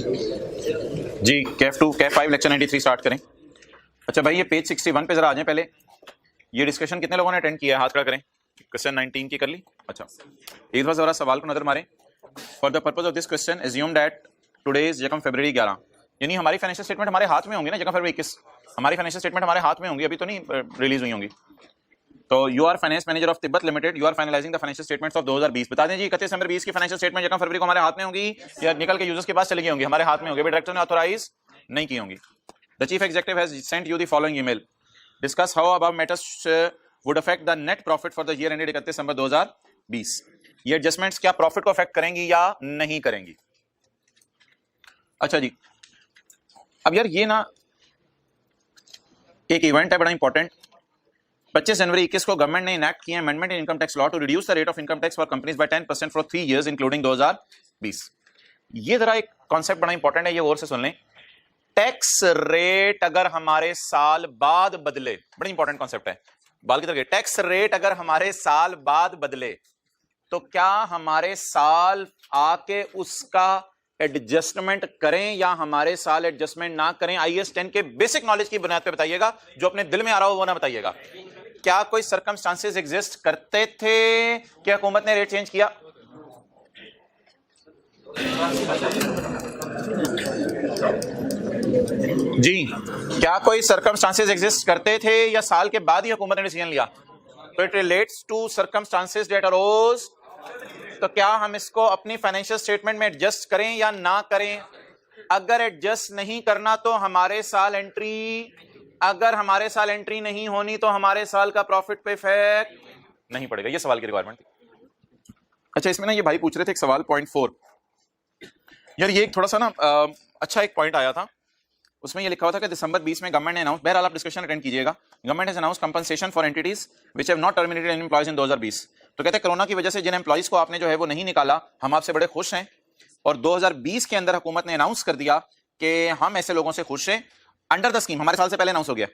जी Kaif 2 Kaif 5 lecture 93 start करें। अच्छा भाई ये पेज 61 पे जरा आ जाएं। पहले ये डिस्कशन कितने लोगों ने अटेंड किया है? हाथ खड़ा करें। क्वेश्चन 19 की कर ली। अच्छा एक बार जरा सवाल को नजर मारें। For the purpose of this question assume that today is यकम फरवरी 11, यानी हमारी फाइनेंशियल स्टेटमेंट हमारे हाथ में होंगी ना। यकम फरवरी 21 हमारी फाइनेंशियल स्टेटमेंट हमारे हाथ में होंगी, अभी तो नहीं रिलीज हुई होंगी। तो you are finance manager of Tibet limited, you are finalising the financial statements of 2020। बता दें जी 31 दिसंबर 20 की फाइनेंशियल स्टेटमेंट यकम फरवरी को हमारे हाथ में होंगी या निकल के यूजर्स के पास चली गई होंगी? हमारे हाथ में होंगी, डायरेक्टर ने ऑथराइज नहीं की होंगी। The chief executive has sent you the following email, discuss how above matters would affect the net profit for the year ended 31 दिसंबर 2020। ये एडजस्टमेंट्स क्या प्रॉफिट को अफेक्ट करेंगी या नहीं करेंगी? अच्छा जी, अब यार ये ना एक इवेंट है बड़ा इंपॉर्टेंट। 25 जनवरी 21 को गवर्नमेंट ने इनैक्ट किया amendment in income tax law to reduce the rate of income tax for companies by 10% for 3 years including 2020। ये जरा एक कॉन्सेप्ट बड़ा इंपॉर्टेंट है, ये और से सुन लें। टैक्स रेट अगर हमारे साल बाद बदले, बड़ा इंपॉर्टेंट कॉन्सेप्ट है, बाल की तरह। टैक्स रेट अगर हमारे साल बाद बदले तो क्या हमारे साल आके उसका एडजस्टमेंट करें या हमारे साल एडजस्टमेंट ना करें? IAS 10 के बेसिक नॉलेज की बुनियाद पे बताइएगा, जो अपने दिल में आ रहा हो वो ना बताइएगा। क्या कोई सर्कमस्टांसेस एग्जिस्ट करते थे कि हुकूमत ने रेट चेंज किया? जी, क्या कोई सर्कमस्टांसेस एग्जिस्ट करते थे या साल के बाद ही हुकूमत ने डिसीजन लिया? तो it relates to circumstances that arose. तो क्या हम इसको अपनी फाइनेंशियल स्टेटमेंट में एडजस्ट करें या ना करें? अगर एडजस्ट नहीं करना तो हमारे साल एंट्री, अगर हमारे साल एंट्री नहीं होनी तो हमारे साल का प्रॉफिट पे इफेक्ट नहीं पड़ेगा। ये सवाल की रिक्वायरमेंट थी। अच्छा इसमें ना ये भाई पूछ रहे थे एक सवाल पॉइंट 4। यार ये एक थोड़ा सा ना अच्छा एक पॉइंट आया था, उसमें ये लिखा हुआ था कि दिसंबर 20 में गवर्नमेंट ने अनाउंस, बहरहाल आप डिस्कशन अटेंड कीजिएगा, government has announce compensation for entities which have not terminated any employees इन 2020। तो कहते हैं कोरोना की वजह से जिन एम्प्लॉयज को आपने जो है वो नहीं निकाला, हम आपसे बड़े खुश हैं। और 2020 के अंदर हुकूमत ने अनाउंस कर दिया कि हम ऐसे लोगों से खुश हैं। अंडर द स्कीम, हमारे साल से पहले अनाउंस हो गया,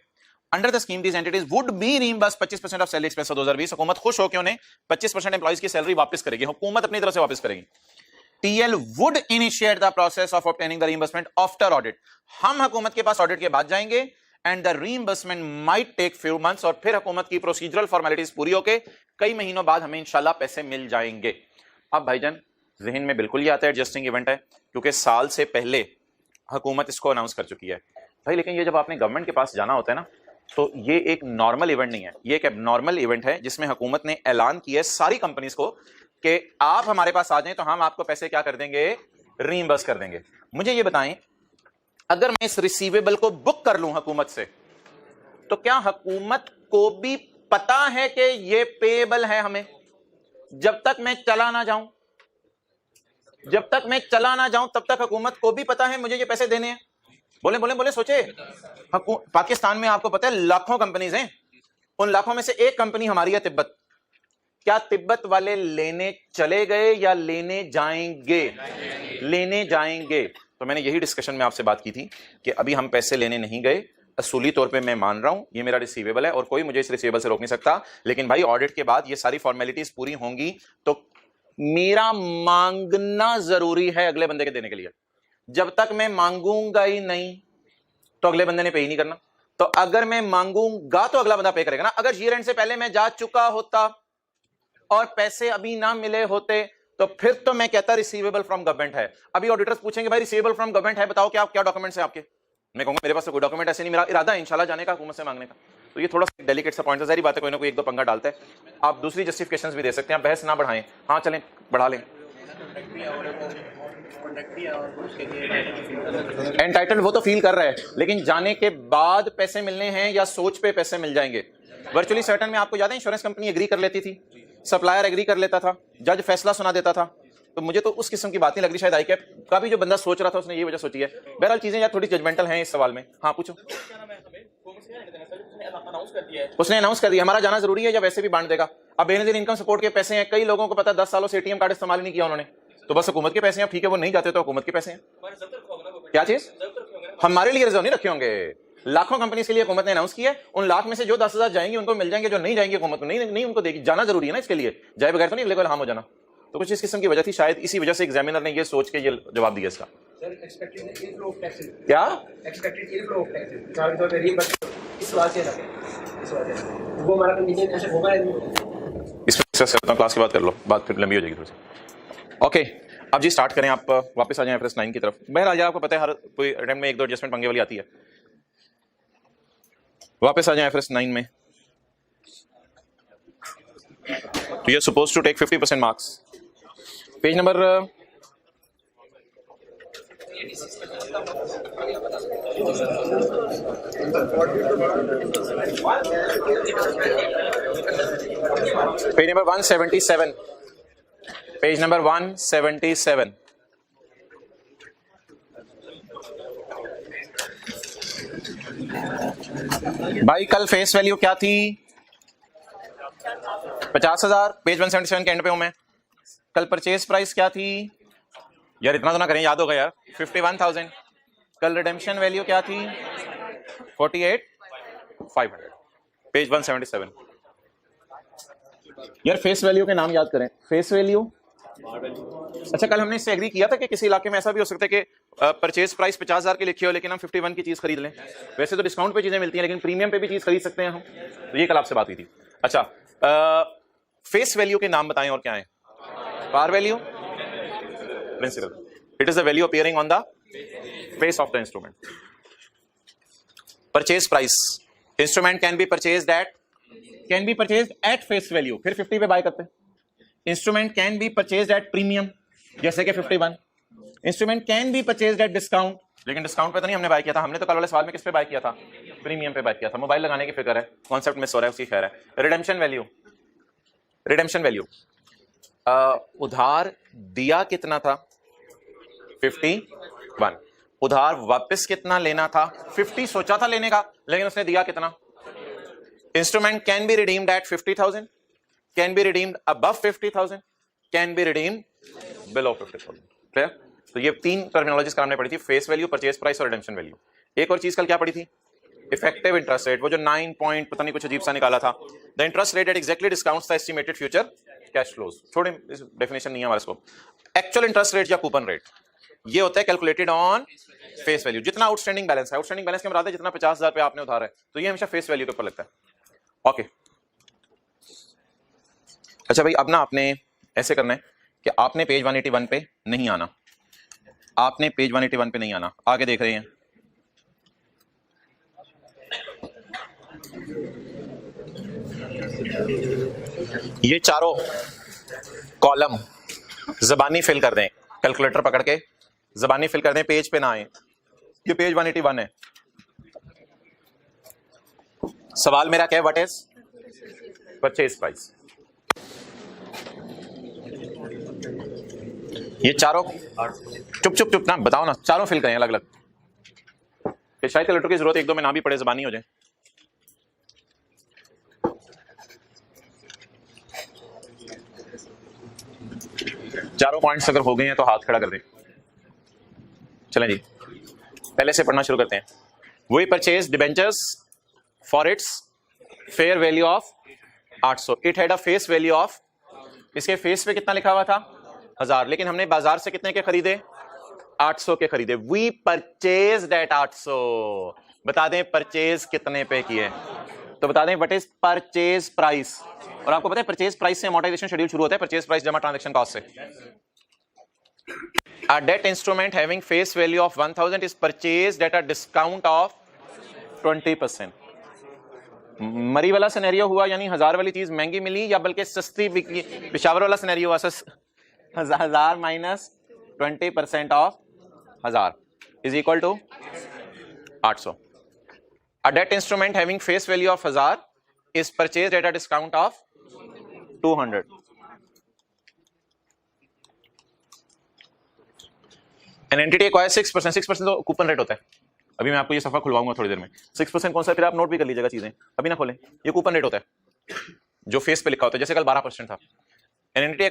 under the scheme these entities would be reimbursed 25% of salary expense 2020। हुकूमत खुश हो कि उन्हें 25% एम्प्लॉयज की सैलरी वापस करेगी, हुकूमत अपनी तरफ से वापस करेगी। TL would initiate the process of obtaining the reimbursement after audit। हम हुकूमत के पास ऑडिट के बाद जाएंगे and the reimbursement might take few months, और फिर हुकूमत की प्रोसीजरल फॉर्मेलिटीज पूरी होके कई महीनों बाद हमें इंशाल्लाह पैसे मिल जाएंगे। अब भाईजान जहन में बिल्कुल ये आता है एडजस्टिंग इवेंट है, क्योंकि साल से पहले हुकूमत इसको अनाउंस कर चुकी है भाई। लेकिन ये जब आपने गवर्नमेंट के पास जाना होता है ना, तो ये एक नॉर्मल इवेंट नहीं है, ये एक एबनॉर्मल इवेंट है जिसमें हुकूमत ने ऐलान किया है सारी कंपनीज को कि आप हमारे पास आ जाएं तो हम आपको पैसे क्या कर देंगे? रीइंबर्स कर देंगे। मुझे ये बताएं, अगर मैं इस रिसीवेबल को बुक कर लूं हुकूमत से, तो क्या हुकूमत को भी पता है कि ये पेएबल है हमें? जब तक मैं चला ना जाऊं, जब तक मैं चला ना जाऊं तब तक हुकूमत को भी पता है मुझे ये पैसे देने हैं। बोले बोले बोले सोचे, पाकिस्तान में आपको पता है लाखों कंपनीज हैं, उन लाखों में से एक कंपनी हमारी है तिब्बत। क्या तिब्बत वाले लेने चले गए या लेने जाएंगे? लेने जाएंगे। तो मैंने यही डिस्कशन में आपसे बात की थी कि अभी हम पैसे लेने नहीं गए, असूली तौर पे मैं मान रहा हूं ये मेरा रिसीवेबल है और कोई मुझे इस रिसीवेबल से रोक नहीं सकता। लेकिन भाई ऑडिट के बाद ये सारी फॉर्मेलिटीज पूरी होंगी तो मेरा मांगना जरूरी है अगले बंदे के देने के लिए। जब तक मैं मांगूंगा ही नहीं तो अगले बंदे ने पे ही नहीं करना। तो अगर मैं मांगूंगा तो अगला बंदा पे करेगा ना। अगर ईयर एंड से पहले मैं जा चुका होता और पैसे अभी ना मिले होते तो फिर तो मैं कहता रिसीवेबल फ्रॉम गवर्नमेंट है। अभी ऑडिटर्स पूछेंगे भाई रिसीवेबल फ्रॉम गवर्नमेंट है, बताओ क्या क्या डॉक्यूमेंट्स हैं आपके? मैं कहूंगा मेरे पास तो कोई डॉक्यूमेंट ऐसे नहीं, मेरा इरादा है इंशाल्लाह जाने का हुकूमत से मांगने का। तो ये थोड़ा सा डेलिकेट सा पॉइंट है, सारी बातें कोई ना कोई एक दो पंगा डालता है। आप दूसरी जस्टिफिकेशंस भी दे सकते हैं, बहस ना बढ़ाएं। हाँ चलें बढ़ा लें। एंटाइटल्ड वो तो फील कर रहा है, लेकिन जाने के बाद पैसे मिलने हैं या सोच पे पैसे मिल जाएंगे? वर्चुअली सर्टन में आपको याद है इंश्योरेंस कंपनी एग्री कर लेती थी, सप्लायर एग्री कर लेता था, जज फैसला सुना देता था। तो मुझे तो उस किस्म की बात नहीं लग रही, शायद ICAP का भी जो बंदा सोच रहा था उसने ये वजह सोची है। बहरहाल चीजें यार थोड़ी जजमेंटल हैं इस सवाल में। हाँ पूछो। उसने अनाउंस कर दिया, हमारा जाना जरूरी है या वैसे भी बांट देगा। अब बेनजीर इनकम सपोर्ट के पैसे हैं, कई लोगों को पता 10 सालों से ATM कार्ड इस्तेमाल नहीं किया उन्होंने, तो बस हुकूमत के पैसे हैं, ठीक है वो नहीं जाते तो हुकूमत के पैसे हैं। क्या चीज? हमारे लिए रिजर्व नहीं रखे होंगे। लाखों कंपनी के लिए हुकूमत ने अनाउंस किया है, उन लाख में से जो 10,000 जाएंगे उनको मिल जाएंगे, जो नहीं जाएंगे हुकूमत को नहीं उनको देगी। जाना जरूरी है ना, इसके लिए जाए बगैर तो नहीं अगले को इल्हाम हो जाना। तो कुछ इस किस्म की वजह थी, शायद इसी वजह से एग्जामिनर ने ये सोच के ये जवाब दिया इसका। एक्सपेक्टेड इनफ्लो ऑफ टैक्सेस, क्या एक्सपेक्टेड इनफ्लो ऑफ टैक्सेस, मिसाल के तौर पे रीइंबर्समेंट इस वजह से लगे, इस वजह से वो हमारा कंडीशन ऐसे होगा या नहीं होगा। इस पर से क्लास की बात कर लो, बात फिर लंबी हो जाएगी थोड़ी सी। ओके, अब जी स्टार्ट करें। आप वापस आ जाएं IFRS 9 की तरफ। बहरहाल आपको पता है हर कोई अटेम्प्ट में एक दो एडजस्टमेंट पंगे वाली आती है। वापस आ जाएं IFRS 9 में। तो you are supposed to take 50% marks. Page number page number 177, page number 177। भाई कल फेस वैल्यू क्या थी? 50,000। पेज 177 के एंड पे हूं मैं। कल परचेज प्राइस क्या थी? यार इतना तो ना करें, याद होगा यार, 51,000। कल रिडेम्पशन वैल्यू क्या थी? 48,500। पेज 177। यार फेस वैल्यू के नाम याद करें। फेस वैल्यू, अच्छा कल हमने इससे एग्री किया था कि किसी इलाके में ऐसा भी हो सकता है कि परचेज प्राइस 50,000 की लिखी हो लेकिन हम 51 की चीज खरीद लें। वैसे तो डिस्काउंट पे चीजें मिलती हैं लेकिन प्रीमियम पे भी चीज खरीद सकते हैं हम। तो ये कल आपसे बात हुई थी। अच्छा, फेस वैल्यू के नाम बताएं और क्या है? Par value, principal. It is the value appearing on the face of the instrument. Purchase price, instrument can be purchased at face value, फिर 50 पे बाय करते हैं। Instrument can be purchased at premium, जैसे कि 51। Instrument can be purchased at discount, लेकिन discount पे तो नहीं हमने बाय किया था। हमने तो कल वाले सवाल में किस पे बाय किया था? प्रीमियम पे बाय किया था। मोबाइल लगाने की फिक्र है, कॉन्सेप्ट मिस हो रहा है, उसकी खैर है। रिडेम्पशन वैल्यू, रिडेम्पशन वैल्यू, उधार दिया कितना था? 51। उधार वापस कितना लेना था? 50 सोचा था लेने का, लेकिन उसने दिया कितना? Instrument can B redeemed eight 50,000, can be redeemed above 50,000, can be redeemed below 50,000। Clear? तो ये तीन टर्मिनोलॉजीज कल हमने पढ़ी थी, फेस वैल्यू, परचेज प्राइस और रिडेम्पशन वैल्यू। एक और चीज कल क्या पढ़ी थी? इफेक्टिव इंटरेस्ट रेट, वो जो 9 पॉइंट पता नहीं कुछ अजीब सा निकाला था। The interest rate at exactly discounts the estimated future cash flows. छोड़े, डेफिनेशन नहीं है हमारे को। एक्चुअल इंटरेस्ट रेट या कूपन रेट, ये होता है कैलकुलेटेड ऑन फेस वैल्यू। जितना आउटस्टैंडिंग बैलेंस है, आउटस्टैंडिंग बैलेंस के मतलब जितना 50,000 पे आपने उधार है, तो ये हमेशा फेस वैल्यू के ऊपर लगता है। ओके, अच्छा भाई अब ना आपने ऐसे करना है कि आपने पेज 181 पे नहीं आना, आपने पेज 181 पे नहीं आना। आगे देख रहे हैं, ये चारों कॉलम जबानी फिल कर दें, कैलकुलेटर पकड़ के जबानी फिल कर दें, पेज पे ना आए। ये पेज 181 है। सवाल मेरा क्या है? What is purchase price? ये चारों, चुप चुप चुप ना बताओ ना, चारों फिल करें अलग अलग, शायद कैलकुलेटर की जरूरत एक दो में ना भी पड़े, जबानी हो जाए। चारों पॉइंट्स अगर हो गए हैं तो हाथ खड़ा कर दें। चलें जी, पहले से पढ़ना शुरू करते हैं। We purchase debentures for its fair value of 800। It had a face value of, इसके फेस पे कितना लिखा हुआ था? 1000, लेकिन हमने बाजार से कितने के खरीदे? 800 के खरीदे। We purchase at 800। बता दें परचेज कितने पे किए, तो बता दें व्हाट इज परचेज प्राइस। और आपको पता है परचेज प्राइस से अमोर्टाइजेशन शेड्यूल शुरू होता है, परचेज प्राइस जमा ट्रांजैक्शन कॉस्ट से। A debt instrument having face value of 1,000 is purchased at a discount of 20%। मरी वाला सिनेरियो हुआ, यानी 1000 वाली चीज महंगी मिली या बल्कि सस्ती बिकी। पिशावर वाला सिनेरियो हुआ, 1000 minus 20% of 1000 is equal to 800। A debt instrument having face value of 1000 is purchased at a discount of 200। An entity acquires 6%। 6% तो कूपन रेट होता है। अभी मैं आपको ये सफा खुलवाऊंगा थोड़ी देर में। 6% कौन सा, फिर आप नोट भी कर लीजिएगा चीजें, अभी ना खोलें। ये कूपन रेट होता है जो फेस पे लिखा होता है, जैसे कल 12% था। An entity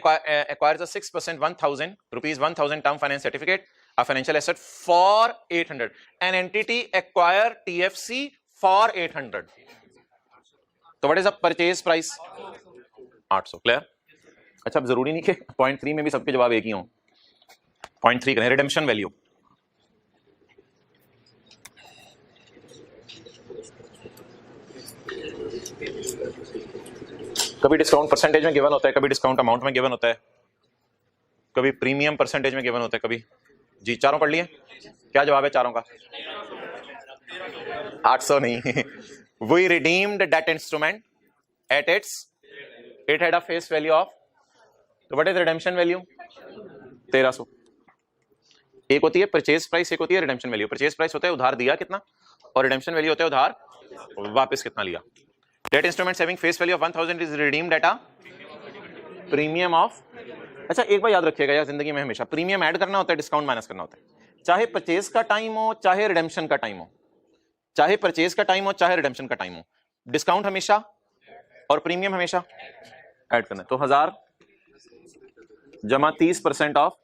acquires a 6% 1,000 rupees 1,000 term finance certificate, a financial asset for 800। An entity acquire TFC for 800। तो what is the purchase price? 800। Clear? अच्छा, अब जरूरी नहीं कि पॉइंट 3 में भी सबके जवाब एक ही हो। पॉइंट 3 करें, रिडेम्पशन वैल्यू। कभी डिस्काउंट परसेंटेज में गिवन होता है, कभी डिस्काउंट अमाउंट में गिवन होता है, कभी प्रीमियम परसेंटेज में गिवन होता है, कभी जी। चारों पढ़ लिए? क्या जवाब है चारों का? 800 नहीं। We redeemed that instrument at it had a face value of, तो what is redemption value? 1300। एक होती है परचेज प्राइस, एक होती है रिडेम्पशन वैल्यू। परचेज प्राइस होता है उधार दिया कितना, और रिडेम्पशन वैल्यू होता है उधार वापस कितना लिया। That instrument having face value of 1000 is redeemed at a premium of, अच्छा एक बार याद रखिएगा यार, जिंदगी में हमेशा प्रीमियम ऐड करना होता है, डिस्काउंट माइनस करना होता है। चाहे परचेज का टाइम हो, चाहे रिडेम्पशन का टाइम हो, चाहे परचेज का टाइम हो, चाहे रिडेम्पशन का टाइम हो, डिस्काउंट हमेशा और प्रीमियम हमेशा ऐड करना है। तो 1000 जमा 30% of,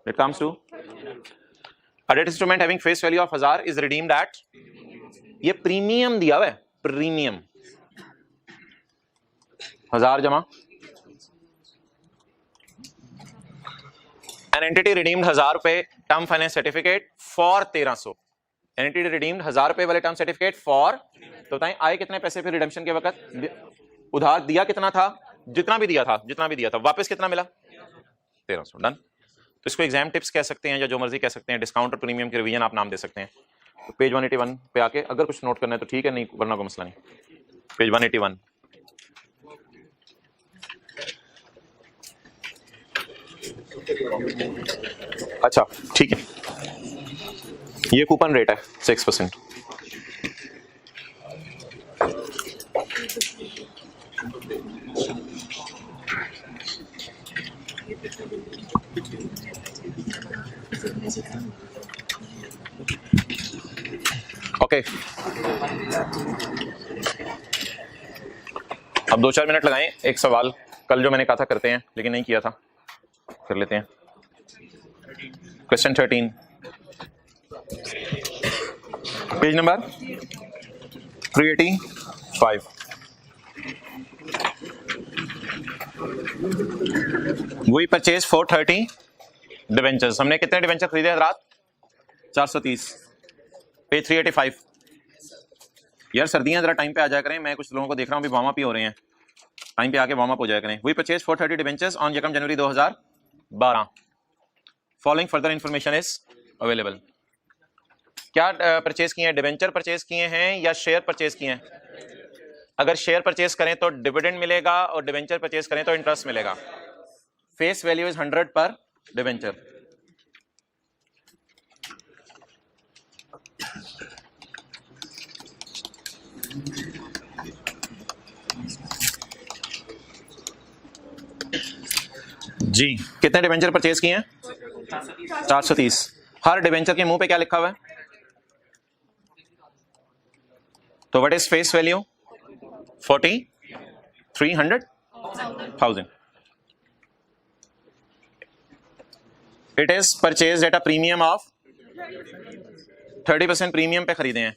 it comes to a debt instrument having face value of 1000 is redeemed at, ये प्रीमियम दिया हुआ है, प्रीमियम 1000 जमा, an entity redeemed 1000 रुपए term finance certificate for 1300। Entity redeemed 1000 रुपए वाले टर्म सर्टिफिकेट फॉर, तो बताएं आए कितने पैसे फिर रिडेम्पशन के वक्त? उधार दिया कितना था? जितना भी दिया था, वापस कितना मिला? 1300। डन। तो इसको एग्जाम टिप्स कह सकते हैं या जो मर्जी कह सकते हैं, डिस्काउंट और प्रीमियम की रिवीजन आप नाम दे सकते हैं। तो पेज 181 पे आके अगर कुछ नोट करना है तो ठीक है, नहीं वरना कोई मसला नहीं। पेज 181, अच्छा ठीक है, ये कूपन रेट है 6%। ओके, अब 2-4 मिनट लगाएं। एक सवाल कल जो मैंने कहा था करते हैं, लेकिन नहीं किया था, कर लेते हैं। Question 13, page number 385। We purchase 430 debentures. हमने कितने डिवेंचर खरीदे हजरात? 430। पेज 385। यार सर्दियां जरा टाइम पे आ जाया करें, मैं कुछ लोगों को देख रहा हूँ अभी वार्म अप ही हो रहे हैं, टाइम पे आके वार्म अप हो जाया करें। We purchase 430 debentures on 1 January 2012। Following further information is available. क्या परचेज किए हैं? डिवेंचर परचेज किए हैं या शेयर परचेज किए हैं? अगर शेयर परचेज करें तो डिविडेंड मिलेगा, और डिवेंचर परचेज करें तो इंटरेस्ट मिलेगा। फेस वैल्यू इज 100 पर डिवेंचर। जी, कितने डिवेंचर परचेज किए हैं? 430। हर डिवेंचर के मुंह पे क्या लिखा हुआ है? तो what is face value? 4300,000। It is purchase at a premium of 30% premium पे खरीदे हैं।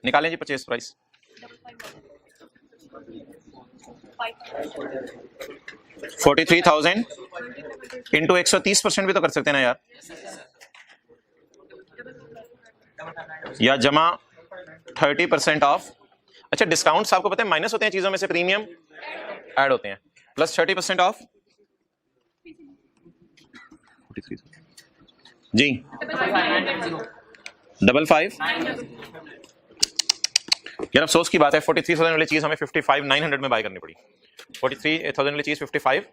निकालें जी परचेज प्राइस। 43,000 इंटू 130% भी तो कर सकते हैं ना यार, या जमा 30% ऑफ। अच्छा डिस्काउंट्स आपको पता है माइनस होते हैं चीजों में से, प्रीमियम ऐड होते हैं, प्लस 30% ऑफ जी 55। यार अफसोस की बात है 43,000 वाली चीज हमें 55,900 में बाय करनी पड़ी। 43,000 वाली चीज 55,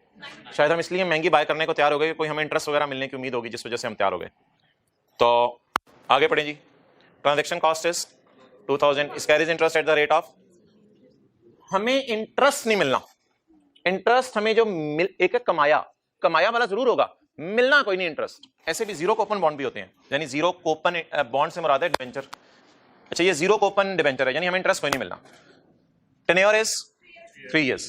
शायद हम इसलिए महंगी बाय करने को तैयार हो गए, कोई हमें इंटरेस्ट वगैरह मिलने की उम्मीद होगी जिस वजह से हम तैयार हो गए। तो आगे पढ़ें जी। Transaction cost is 2000 is carries interest at the rate of, हमें इंटरेस्ट नहीं मिलना। इंटरेस्ट हमें जो एक कमाया वाला जरूर होगा, मिलना कोई नहीं इंटरेस्ट। ऐसे भी जीरो कूपन बॉन्ड भी होते हैं, यानी जीरो कूपन बॉन्ड से मुराद है डिबेंचर। अच्छा ये जीरो कूपन डिबेंचर है, यानी हमें इंटरेस्ट कोई नहीं मिलना। टेन्योर इज 3 years,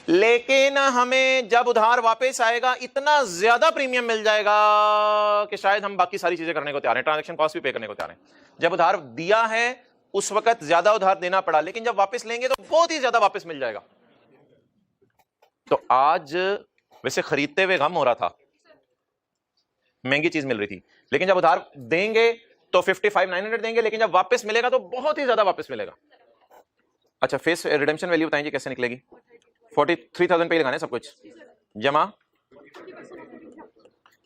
लेकिन हमें जब उधार वापस आएगा इतना ज्यादा प्रीमियम मिल जाएगा कि शायद हम बाकी सारी चीजें करने को तैयार हैं, ट्रांजैक्शन कॉस्ट भी पे करने को तैयार हैं। जब उधार दिया है उस वक्त ज्यादा उधार देना पड़ा, लेकिन जब वापस लेंगे तो बहुत ही ज्यादा वापस मिल जाएगा। तो आज वैसे खरीदते हुए गम हो रहा था, महंगी चीज मिल रही थी, लेकिन जब उधार देंगे तो 55,900 देंगे, लेकिन जब वापस मिलेगा तो बहुत ही ज्यादा वापस मिलेगा। अच्छा फेस रिडेम्पशन वैल्यू बताएं जी कैसे निकलेगी? 43,000 पे ही लगाने सब कुछ जमा।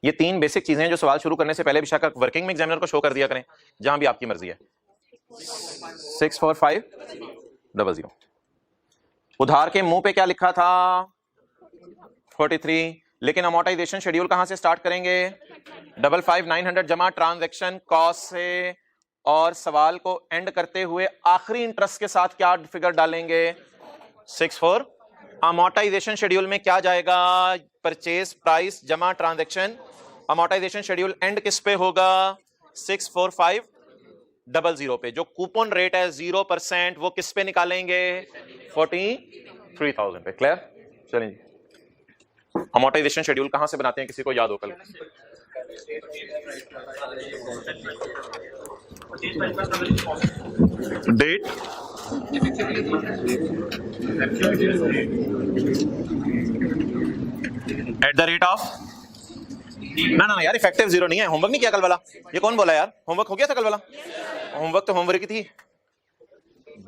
ये 3 बेसिक चीजें हैं जो सवाल शुरू करने से पहले बेशक वर्किंग में एग्जामिनर को शो कर दिया करें, जहां भी आपकी मर्जी है। 64500। उधार के मुंह पे क्या लिखा था? 43। लेकिन अमोर्टाइजेशन शेड्यूल कहां से स्टार्ट करेंगे? 55,900 जमा ट्रांजैक्शन कॉस्ट से, और सवाल को एंड करते हुए आखिरी इंटरेस्ट के साथ क्या फिगर डालेंगे? 64। अमोर्टाइजेशन शेड्यूल में क्या जाएगा? परचेज प्राइस जमा ट्रांजैक्शन। अमोर्टाइजेशन शेड्यूल एंड किस पे होगा? 64500 पे। जो कूपन रेट है 0%, वो किस पे निकालेंगे? 43,000 पे। क्लियर? चलें जी। अमोर्टाइजेशन शेड्यूल कहां से बनाते हैं, किसी को याद हो? कल date, at the rate of, ना यार इफेक्टिव 0 नहीं है। होमवर्क नहीं किया कल वाला? ये कौन बोला यार? होमवर्क हो गया था कल वाला? होमवर्क तो होमवर्क की थी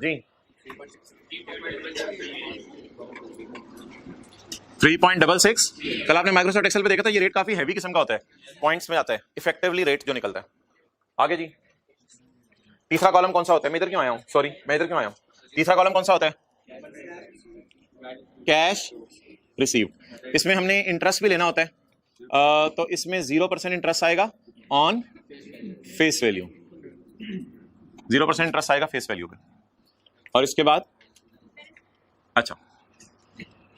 जी। 3.66। कल आपने माइक्रोसॉफ्ट एक्सेल पे देखा था, ये रेट काफी हैवी किस्म का होता है, पॉइंट्स में आता है, इफेक्टिवली रेट जो निकलता है। आगे जी, तीसरा कॉलम कौन सा होता है? मैं इधर क्यों आया हूं? सॉरी, मैं इधर क्यों आया हूं? तीसरा कॉलम कौन सा होता है? Cash receive. इसमें हमने इंटरेस्ट भी लेना होता है, तो इसमें 0% इंटरेस्ट आएगा ऑन फेस वैल्यू। 0% इंटरेस्ट आएगा फेस वैल्यू पे। और इसके बाद अच्छा,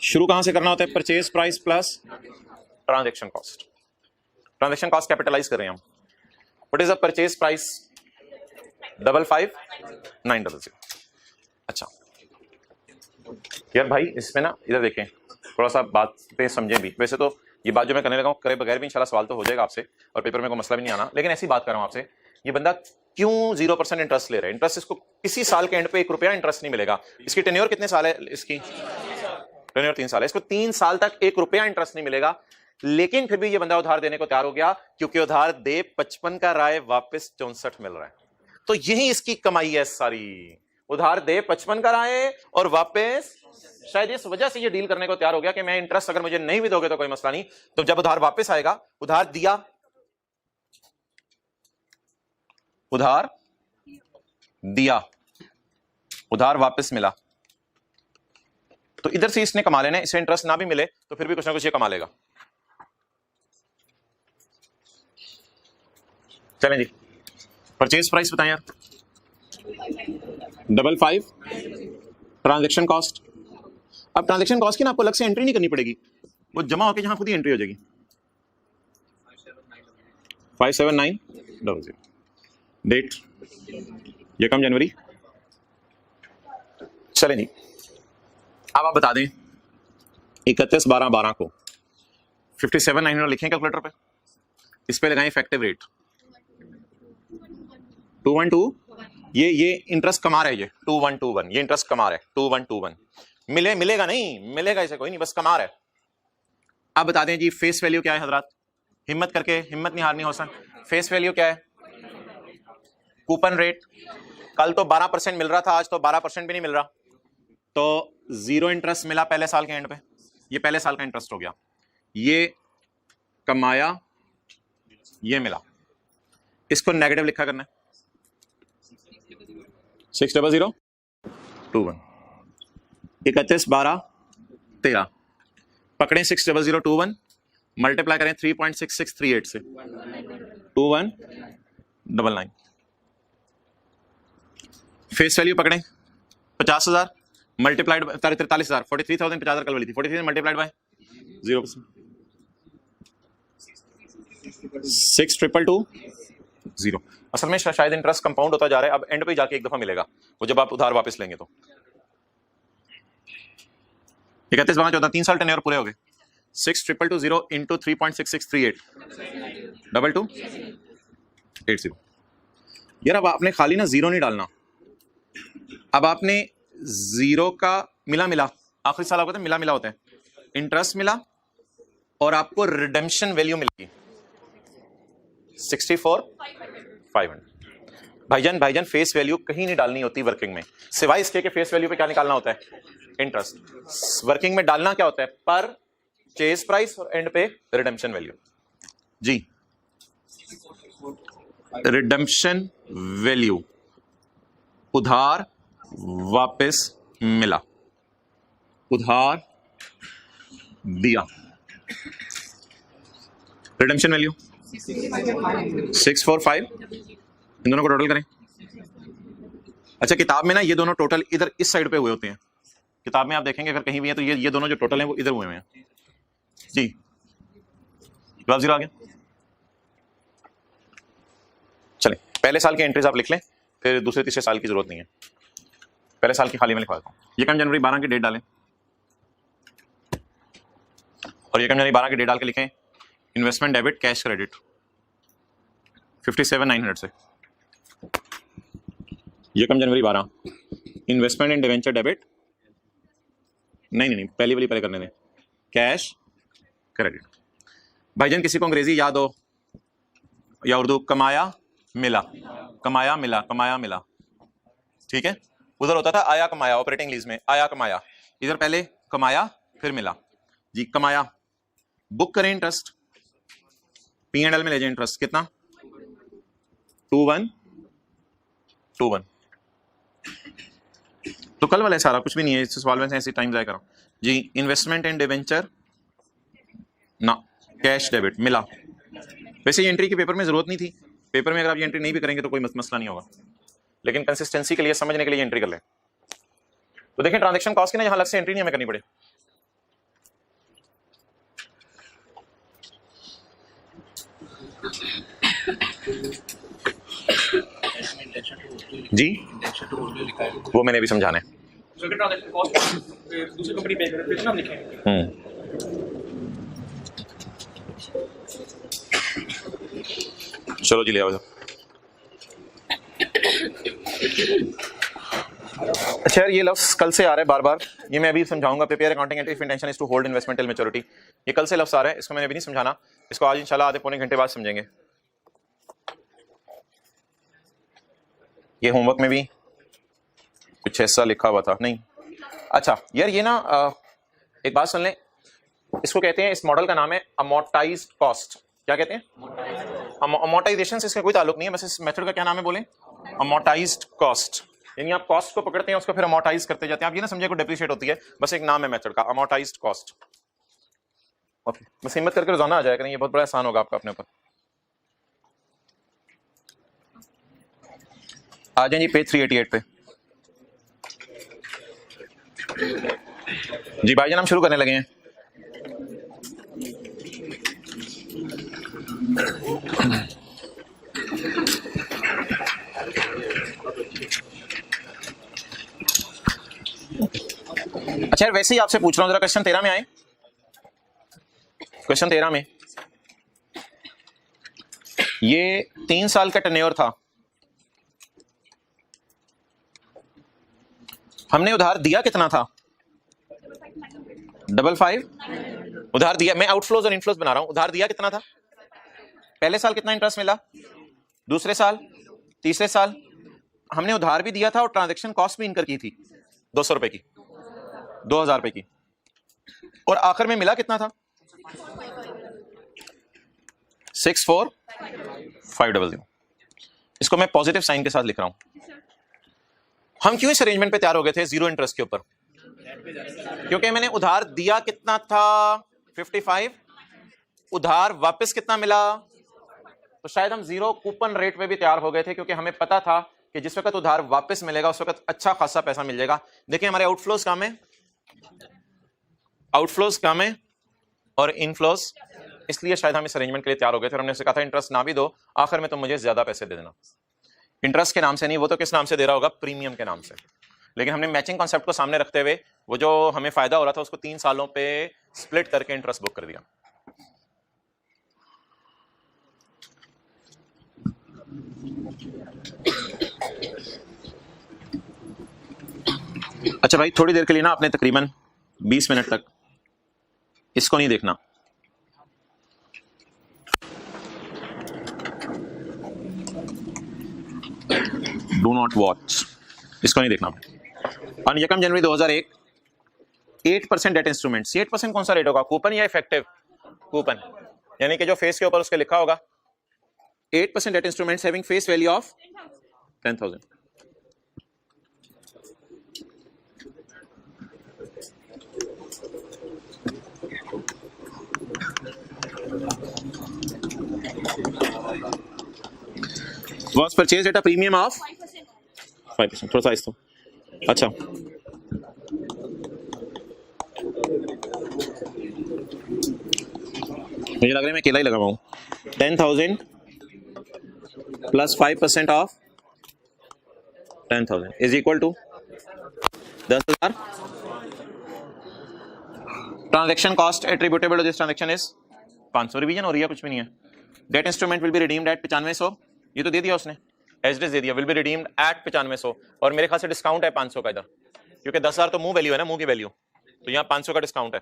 शुरू कहां से करना होता है? Purchase price plus transaction cost. Transaction cost capitalise कर रहे हैं हम। What is the purchase price? 55,900। अच्छा यार भाई, इसमें ना इधर देखें, थोड़ा सा बात पे समझें भी। वैसे तो ये बात जो मैं करने लगा हूं, करे बगैर भी इंशाल्लाह सवाल तो हो जाएगा आपसे, और पेपर में कोई मसला भी नहीं आना, लेकिन ऐसी बात कर रहा हूं आपसे। ये बंदा क्यों 0% इंटरेस्ट ले रहा है? इंटरेस्ट इसको किसी साल के एंड पे 1 रुपया इंटरेस्ट नहीं मिलेगा। इसकी टेन्योर कितने साल है? इसकी टेन्योर 3 साल है। इसको 3 साल तक 1 रुपया इंटरेस्ट नहीं मिलेगा, लेकिन फिर भी ये बंदा उधार देने को तैयार हो गया, क्योंकि उधार दे 55 का राय, वापस 64 मिल रहा है। तो यही इसकी कमाई है सारी। उधार दे 55 का राय और वापस, शायद इस वजह से ये डील करने को तैयार हो गया कि मैं इंटरेस्ट अगर मुझे नहीं भी दोगे तो कोई मसला नहीं। तो जब उधार वापस आएगा, उधार दिया, उधार दिया, उधार वापस मिला, तो इधर से इसने कमा लेना। इसे इंटरेस्ट ना भी मिले तो फिर भी कुछ ना कुछ ये कमा लेगा। चलें जी, परचेज प्राइस बताएं यार। 55 ट्रांजैक्शन कॉस्ट। अब ट्रांजैक्शन कॉस्ट की ना आपको अलग से एंट्री नहीं करनी पड़ेगी, वो जमा होकर जहां खुद ही एंट्री हो जाएगी। 57,900। डेट यकम जनवरी। चलें जी, अब आप बता दें 31/12/12 को 57,900 लिखें कैलकुलेटर पे। इस पे लगाएं इफेक्टिव रेट 2121। ये इंटरेस्ट कमा रहा है, ये 2121, ये इंटरेस्ट कमा रहा है 2121। मिलेगा नहीं, मिलेगा इसे कोई नहीं, बस कमा रहा है। अब बता दें जी फेस वैल्यू क्या है हजरात? हिम्मत करके, हिम्मत नहीं हारनी होसन। फेस वैल्यू क्या है? Coupon rate. कल तो 12% मिल रहा था, आज तो 12% भी नहीं मिल रहा, तो 0 इंटरेस्ट मिला पहले साल के एंड पे। ये पहले साल का इंटरेस्ट हो गया, ये कमाया, ये मिला। इसको नेगेटिव लिखा करना है 60021। 31/12/13 पकड़ें 60021, मल्टीप्लाई करें 3.6638 से 2199। फेस वैल्यू पकड़ें 50,000 मल्टीप्लाइड 43,000, 43,000 50,000 कल वाली थी, 43 मल्टीप्लाइड बाय 0%, 6,220। असल में शायद इंटरेस्ट कंपाउंड होता जा रहा है, अब एंड पे जाके एक दफा मिलेगा वो, जब आप उधार वापस लेंगे तो। 31/12/14 3 साल टेन्योर पूरे हो गए। 6,220 इंटू 3.6638 2280। यार अब आपने खाली ना 0 नहीं डालना, अब आपने 0 का मिला आखिरी साल आपको मिला होता है, इंटरेस्ट मिला और आपको रिडेम्पशन वैल्यू मिलेगी 64,500। भाईजान फेस वैल्यू कहीं नहीं डालनी होती वर्किंग में, सिवाय इसके कि फेस वैल्यू पे क्या निकालना होता है? इंटरेस्ट। वर्किंग में डालना क्या होता है? परचेज प्राइस और एंड पे रिडेम्पशन वैल्यू। जी, रिडेम्पशन वैल्यू, उधार वापस मिला, उधार दिया, रिडेम्पशन वैल्यू 645, इन दोनों को टोटल करें। अच्छा, किताब में ना ये दोनों टोटल इधर इस साइड पे हुए होते हैं, किताब में आप देखेंगे अगर कहीं भी है तो ये दोनों जो टोटल हैं वो इधर हुए हैं। जी, जवाब 0 आ गया। चलें, पहले साल की एंट्रीज आप लिख लें, फिर दूसरे तीसरे साल की जरूरत नहीं है। पहले साल की खाली में लिखवा देता हूं। ये कम जनवरी 12 की डेट डालें और ये कम जनवरी 12 की डेट डाल के लिखें इन्वेस्टमेंट डेबिट कैश क्रेडिट 57,900 से। ये कम जनवरी 12 इन्वेस्टमेंट इन डिवेंचर डेबिट, नहीं पहली वाली पहले करने दें, कैश क्रेडिट। भाईजान किसी को अंग्रेजी याद हो या उर्दू? कमाया मिला, कमाया मिला, कमाया मिला, ठीक है। उधर होता था आया कमाया, ऑपरेटिंग लीज में आया कमाया, इधर पहले कमाया फिर मिला। जी, कमाया, बुक करें इंटरेस्ट, P&L में ले जाए इंटरेस्ट कितना? 2121। तो कल वाला है सारा, कुछ भी नहीं है, इस सवाल में से ऐसे टाइम जाया करो। जी, इन्वेस्टमेंट इन डिवेंचर ना, कैश डेबिट मिला। वैसे ये एंट्री की पेपर में जरूरत नहीं थी, पेपर में अगर आप ये एंट्री नहीं भी करेंगे तो कोई मसला नहीं होगा, लेकिन कंसिस्टेंसी के लिए, समझने के लिए एंट्री कर लें। तो देखें ट्रांजैक्शन कॉस्ट की ना, यहां अलग से एंट्री नहीं हमें करनी पड़े। जी, वो मैंने भी समझाना है। दूसरी कंपनी पे फिर नाम लिखेंगे। चलो जी, ले आओ। अच्छा यार, ये लफ्ज कल से आ रहा है बार बार, ये मैं अभी समझाऊंगा। Prepare accounting entry if intention is to hold investment till maturity, ये कल से लफ्ज आ रहा है, इसको मैंने अभी नहीं समझाना, इसको आज इंशाल्लाह आधे पौने घंटे बाद समझेंगे। ये होमवर्क में भी कुछ ऐसा लिखा हुआ था नहीं? अच्छा यार, ये ना एक बात सुन लें, इसको कहते हैं, इस मॉडल का नाम है अमोर्टाइज्ड कॉस्ट। क्या कहते हैं? अमोर्टाइजेशन से इसका कोई ताल्लुक नहीं है, बस इस मेथड का क्या नाम है बोलें? Amortised cost. यानी आप कॉस्ट को पकड़ते हैं, उसको फिर अमोर्टाइज करते जाते हैं। आप ये ना समझे को डेप्रिशिएट होती है, बस एक नाम है मेथड का, अमोर्टाइज्ड कॉस्ट। ओके, बस हिम्मत करके रोजाना आ जाएगा, नहीं ये बहुत बड़ा आसान होगा आपका अपने ऊपर। आ जाए जी पेज 388 पे। जी भाईजान, हम शुरू करने लगे हैं। अच्छा यार, वैसे ही आपसे पूछ रहा हूं, जरा क्वेश्चन 13 में आए। क्वेश्चन 13 में ये 3 साल का टेन्योर था, हमने उधार दिया कितना था? 55। उधार दिया, मैं आउटफ्लोज और इनफ्लोज बना रहा हूं। उधार दिया कितना था? पहले साल कितना इंटरेस्ट मिला? दूसरे साल, तीसरे साल हमने उधार भी दिया था और ट्रांजैक्शन कॉस्ट भी इनकर की थी 200 रुपए की, 2000 रुपए की, और आखिर में मिला कितना था? 64500। इसको मैं पॉजिटिव साइन के साथ लिख रहा हूं। हम क्यों इस अरेंजमेंट पे तैयार हो गए थे जीरो इंटरेस्ट के ऊपर? क्योंकि मैंने उधार दिया कितना था? 55। उधार वापस कितना मिला? तो शायद हम जीरो कूपन रेट पे भी तैयार हो गए थे, क्योंकि हमें पता था कि जिस वक्त उधार वापस मिलेगा उस वक्त अच्छा खासा पैसा मिल जाएगा। देखिए हमारे आउटफ्लोज कम है, आउटफ्लोज कम है और इनफ्लोज, इसलिए शायद हम इस अरेंजमेंट के लिए तैयार हो गए थे। और हमने उसे कहा था इंटरेस्ट ना भी दो, आखिर में तो मुझे ज्यादा पैसे दे देना। इंटरेस्ट के नाम से नहीं, वो तो किस नाम से दे रहा होगा? प्रीमियम के नाम से। लेकिन हमने मैचिंग कॉन्सेप्ट को सामने रखते हुए वो जो हमें फायदा हो रहा था उसको 3 सालों पे स्प्लिट करके इंटरेस्ट बुक कर दिया। अच्छा भाई, थोड़ी देर के लिए ना आपने तकरीबन 20 मिनट तक इसको नहीं देखना। डू नॉट वॉच, इसको नहीं देखना। और यकम जनवरी 2001 8% डेट इंस्ट्रूमेंट। 8% कौन सा रेट होगा, कूपन या इफेक्टिव? कूपन, यानी कि जो फेस के ऊपर उसके लिखा होगा 8% debt instruments having face value of 10,000। Was purchased at a premium of 5%। थोड़ा सा इस तो अच्छा, मुझे लग रहा है मैं अकेला ही लगा हुआ हूँ। 10,000 plus 5% of 10,000 is equal to 10,000। Transaction cost attributable to this transaction is 500। Revision हो रही है, कुछ भी नहीं है। Debt instrument will be redeemed at 9500, ये तो दे दिया उसने, एज दे दिया, विल बी रिडीम्ड एट 9500, और मेरे ख्याल से डिस्काउंट है 500 का इधर, क्योंकि 10,000 तो मुंह वैल्यू है ना, मुंह की वैल्यू, तो यहाँ 500 का डिस्काउंट है।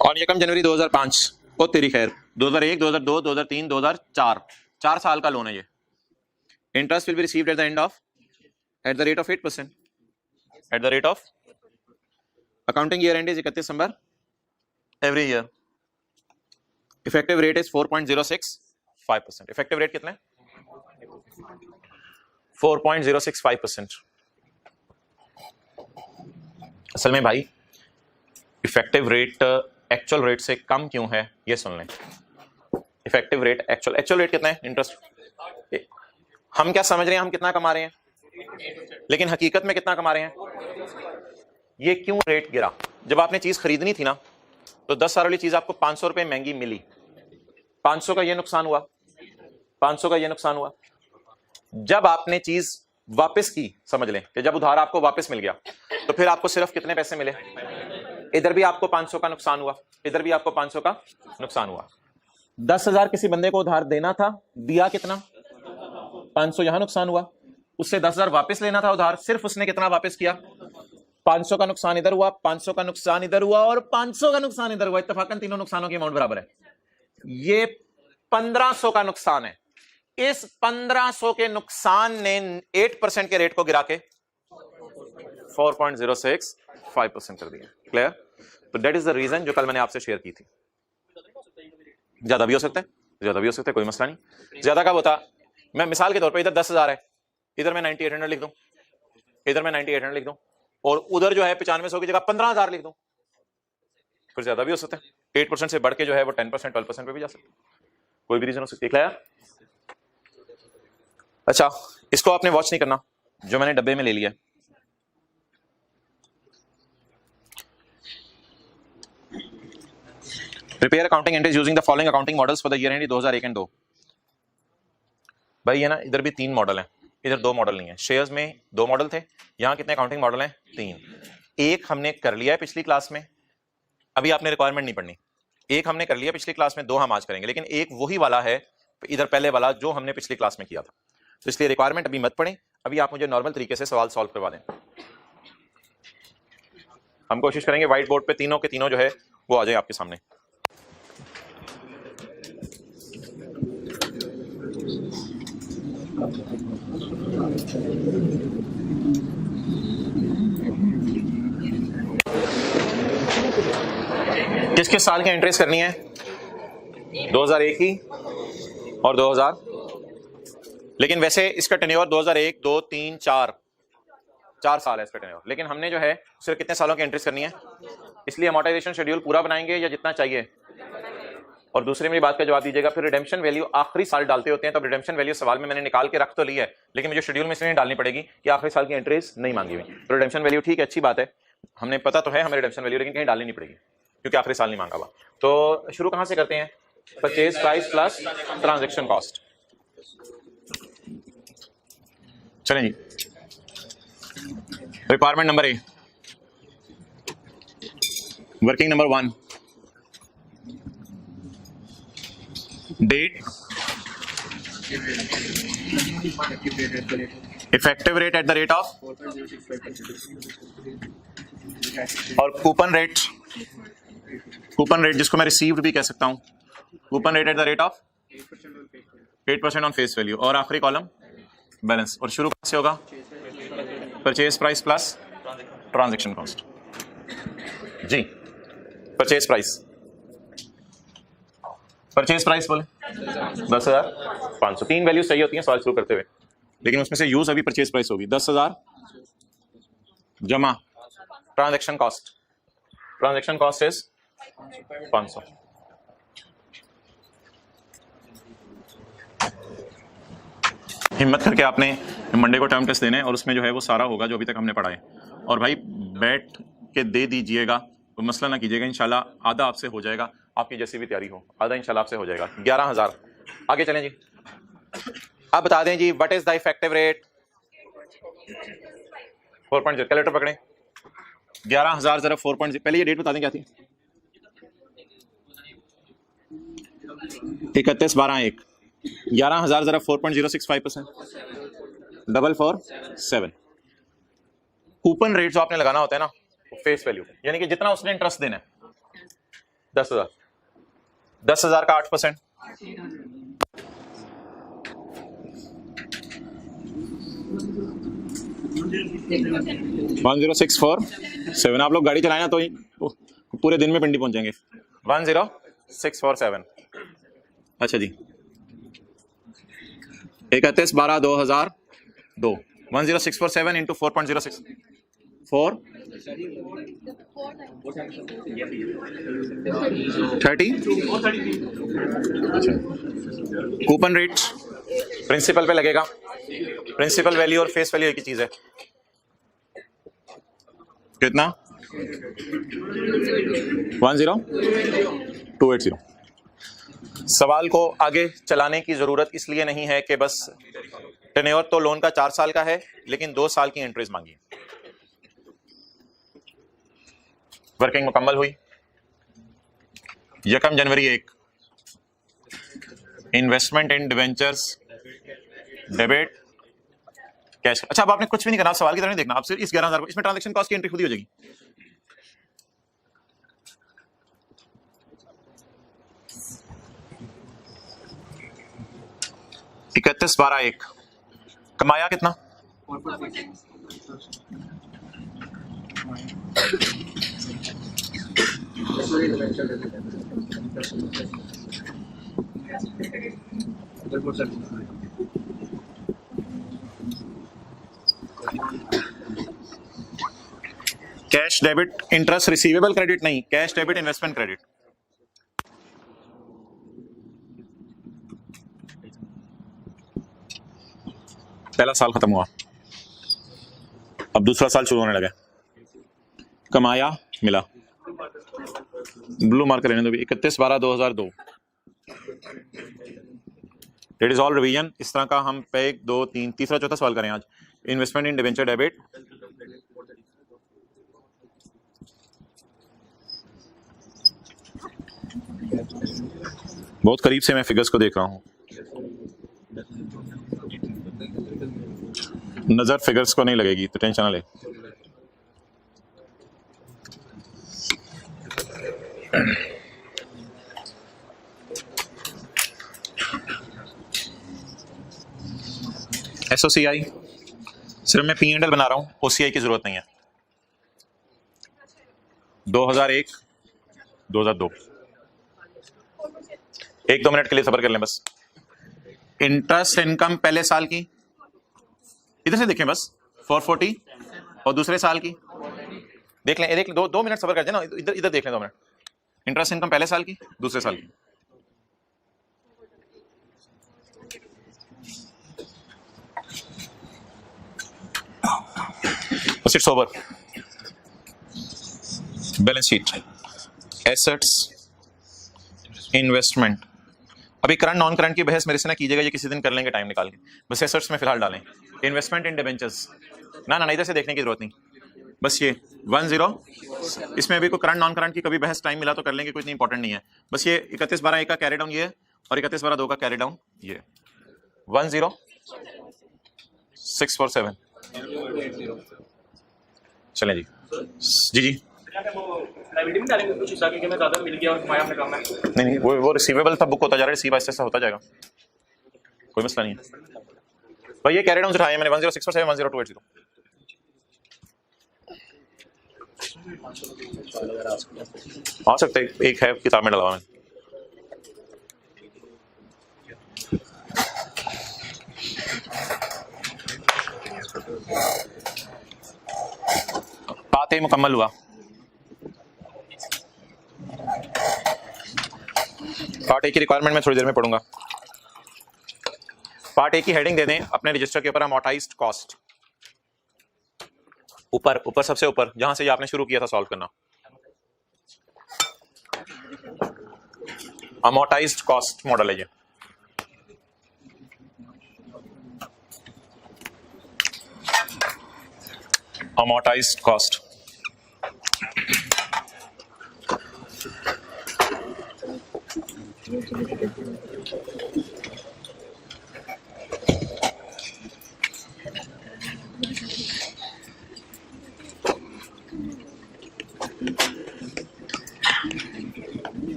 और ये कम जनवरी 2005, ओ तेरी खैर, 2001, 2002, 2003, 2004, 4 साल का लोन है ये। Interest will be received at the end of eight the rate of 8%, eight the rate of accounting year and is 31 December every year. Effective rate is 4.065%। Effective rate कितना है? 4.065%। असल में भाई इफेक्टिव रेट एक्चुअल रेट से कम क्यों है ये सुन लें। इफेक्टिव रेट एक्चुअल रेट कितना है? इंटरेस्ट हम क्या समझ रहे हैं, हम कितना कमा रहे हैं, लेकिन हकीकत में कितना कमा रहे हैं। ये क्यों रेट गिरा? जब आपने चीज खरीदनी थी ना, तो 10,000 वाली चीज आपको 500 रुपए महंगी मिली, 500 का ये नुकसान हुआ, 500 का ये नुकसान हुआ। जब आपने चीज वापस की, समझ लें कि जब उधार आपको वापस मिल गया, तो फिर आपको सिर्फ कितने पैसे मिले? इधर भी आपको 500 का नुकसान हुआ, इधर भी आपको 500 का नुकसान हुआ। 10,000 किसी बंदे को उधार देना था, दिया कितना? 500, यहां नुकसान हुआ। उससे 10,000 वापस लेना था उधार, सिर्फ उसने कितना वापस किया? 500 का नुकसान इधर हुआ, 500 का नुकसान इधर हुआ, और 500 का नुकसान इधर हुआ। इत्तफाकन तीनों नुकसानों की अमाउंट बराबर है। ये 1500 का नुकसान है। इस 1500 के नुकसान ने 8% के रेट को गिरा के 4.065% कर दिया। क्लियर? तो दैट इज द रीजन जो कल मैंने आपसे शेयर की थी। ज्यादा भी हो सकता है, ज्यादा भी हो सकता है, कोई मसला नहीं। ज्यादा कब होता? मैं मिसाल के तौर पे इधर 10,000 है, इधर मैं 9800 लिख दूं, इधर मैं 9800 लिख दूं, और उधर जो है 9500 की जगह 15,000 लिख दूं, फिर ज्यादा भी हो सकता है। 8% से बढ़ के जो है वो 10%, 12% पे भी जा सकता है, कोई भी रीजन हो सकती है। क्लियर? अच्छा, इसको आपने वॉच नहीं करना, जो मैंने डब्बे में ले लिया। Prepare accounting entries using the following accounting models for the year and 2001 and 2। भाई ये ना, इधर भी 3 मॉडल हैं, इधर 2 मॉडल नहीं है। शेयर्स में 2 मॉडल थे, यहां कितने अकाउंटिंग मॉडल हैं? 3। एक हमने कर लिया है पिछली क्लास में, अभी आपने रिक्वायरमेंट नहीं पढ़नी। एक हमने कर लिया पिछली क्लास में, 2 हम आज करेंगे, लेकिन एक वही वाला है इधर पहले वाला जो हमने पिछली क्लास में किया था, तो इसलिए रिक्वायरमेंट अभी मत पढ़ें। अभी आप मुझे नॉर्मल तरीके से सवाल सॉल्व करवा दें। हम कोशिश करेंगे व्हाइट बोर्ड पे तीनों के तीनों जो है वो आ जाए आपके सामने। किस किस साल की एंट्रीज करनी है? 2001 की और 2000, लेकिन वैसे इसका टेन्योर 2001, 2, 3, 4 साल है इसका टेन्योर, लेकिन हमने जो है सिर्फ कितने सालों की एंट्रीज करनी है, इसलिए अमोर्टाइजेशन शेड्यूल पूरा बनाएंगे या जितना चाहिए। और दूसरी मेरी बात का जवाब दीजिएगा, फिर रिडेम्पशन वैल्यू आखिरी साल डालते होते हैं, तब रिडेम्पशन वैल्यू सवाल में मैंने निकाल के रख तो ली है, लेकिन मुझे शेड्यूल में इसलिए डालनी पड़ेगी कि आखिरी साल की एंट्रीज नहीं मांगी हुई। तो रिडेम्पशन वैल्यू ठीक है, अच्छी बात है, हमने पता तो है हमें रिडेम्पशन वैल्यू, लेकिन कहीं डालनी नहीं पड़ेगी क्योंकि आखिरी साल नहीं मांगा हुआ। तो शुरू कहां से करते हैं? Purchase price plus transaction cost. चलें जी, requirement number A, working number 1, date, effective rate at the rate of, और कूपन रेट, कूपन रेट जिसको मैं रिसीव्ड भी कह सकता हूं, coupon rate at the rate of 8% on face value, और आखिरी कॉलम बैलेंस, और शुरू कहाँ से होगा? Purchase price plus transaction cost. जी परचेज प्राइस बोले 10,500। 3 वैल्यू सही होती हैं सवाल शुरू करते हुए, लेकिन उसमें से यूज अभी परचेज प्राइस होगी 10,000 जमा ट्रांजैक्शन कॉस्ट इज 500। हिम्मत करके आपने मंडे को टर्म टेस्ट देने और उसमें जो है वो सारा होगा जो अभी तक हमने पढ़ा है। और भाई बैठ के दे दीजिएगा, कोई मसला ना कीजिएगा, इंशाल्लाह आधा आपसे हो जाएगा, आपकी जैसी भी तैयारी हो आधा इंशाल्लाह आपसे हो जाएगा। 11,000। आगे चलें जी, अब बता दें जी what is the effective rate? 4.0। Calculator पकड़ें। 11,000 जरा 4.0, पहले ये डेट बता दें क्या थी? 31/12/1। 11,000 जरा 4.065%, 447। कूपन रेट जो आपने लगाना होता है ना फेस वैल्यू, यानी कि जितना उसने इंटरेस्ट देना है 10,000, 10,000 का 8%, 10647। आप लोग गाड़ी चलाए ना तो पूरे दिन में पिंडी पहुंच जाएंगे। 10647। अच्छा जी 31/12/2002। 10647 इंटू 4.06 4 30। कूपन रेट प्रिंसिपल पे लगेगा, प्रिंसिपल वैल्यू और फेस वैल्यू एक ही चीज है। कितना? 10280। सवाल को आगे चलाने की जरूरत इसलिए नहीं है कि बस टेन्योर तो लोन का 4 साल का है लेकिन 2 साल की इंटरेस्ट मांगी। वर्किंग मुकम्मल हुई 1 जनवरी 1। इन्वेस्टमेंट इन डिवेंचर्स डेबिट कैश। अच्छा अब आपने कुछ भी नहीं करना, सवाल की तरह नहीं देखना, आप सिर्फ इस 11,000 को, इसमें ट्रांजैक्शन कॉस्ट की एंट्री खुद ही हो जाएगी। इकतीस 12/1 कमाया कितना? Cash debit interest receivable credit नहीं, कैश डेबिट इन्वेस्टमेंट क्रेडिट। पहला साल खत्म हुआ, अब दूसरा साल शुरू होने लगा। कमाया मिला, ब्लू मार्कर लेने दो भी। 31/12/2002। It is all revision. इस तरह का हम पे 1 2 3 तीसरा चौथा सवाल करें आज। इन्वेस्टमेंट इन डिवेंचर डेबिट बहुत करीब से मैं फिगर्स को देख रहा हूं, नजर फिगर्स को नहीं लगेगी तो टेंशन ना ले। एसओसीआई सिर्फ मैं P&L बना रहा हूं, ओसीआई की जरूरत नहीं है। 2001 2002। 1-2 मिनट के लिए सबर कर लें बस। इंटरेस्ट इनकम पहले साल की, इधर से देखें बस 440, और दूसरे साल की देख लें, देख लें, 2 मिनट सबर कर दें ना, इधर देख लें 2 मिनट। इंटरेस्ट इनकम पहले साल की, दूसरे साल की। It's over. Balance sheet, assets, investment. अभी करंट नॉन करंट की बहस मेरे से ना कीजिएगा, ये किसी दिन कर लेंगे टाइम निकाल के, बस एसेट्स में फिलहाल डालें। इन्वेस्टमेंट इन डिवेंचर्स ना इधर से देखने की जरूरत नहीं, बस ये 10। इसमें अभी कोई करंट नॉन करंट की कभी बहस टाइम मिला तो कर लेंगे, कुछ नहीं इंपॉर्टेंट नहीं है। बस ये 31/12/1 का कैरी डाउन ये और 31/12/2 का कैरी डाउन ये 10647। चलें जी जी नहीं वो रिसीवेबल था, बुक होता जा रहा है, रिसीव ऐसे होता जाएगा। कोई मसला नहीं है भाई। ये कैरेट डाउन उठाए मैंने 1064 10280। आ सकते हैं, एक है किताब में डला हुआ है। पार्ट ए मुकम्मल हुआ। पार्ट ए की रिक्वायरमेंट मैं थोड़ी देर में पढ़ूंगा। पार्ट ए की हेडिंग दे दें अपने रजिस्टर के ऊपर, अमोर्टाइज्ड कॉस्ट। ऊपर ऊपर सबसे ऊपर जहां से आपने शुरू किया था सॉल्व करना, अमोर्टाइज्ड कॉस्ट मॉडल है ये। अमोर्टाइज्ड कॉस्ट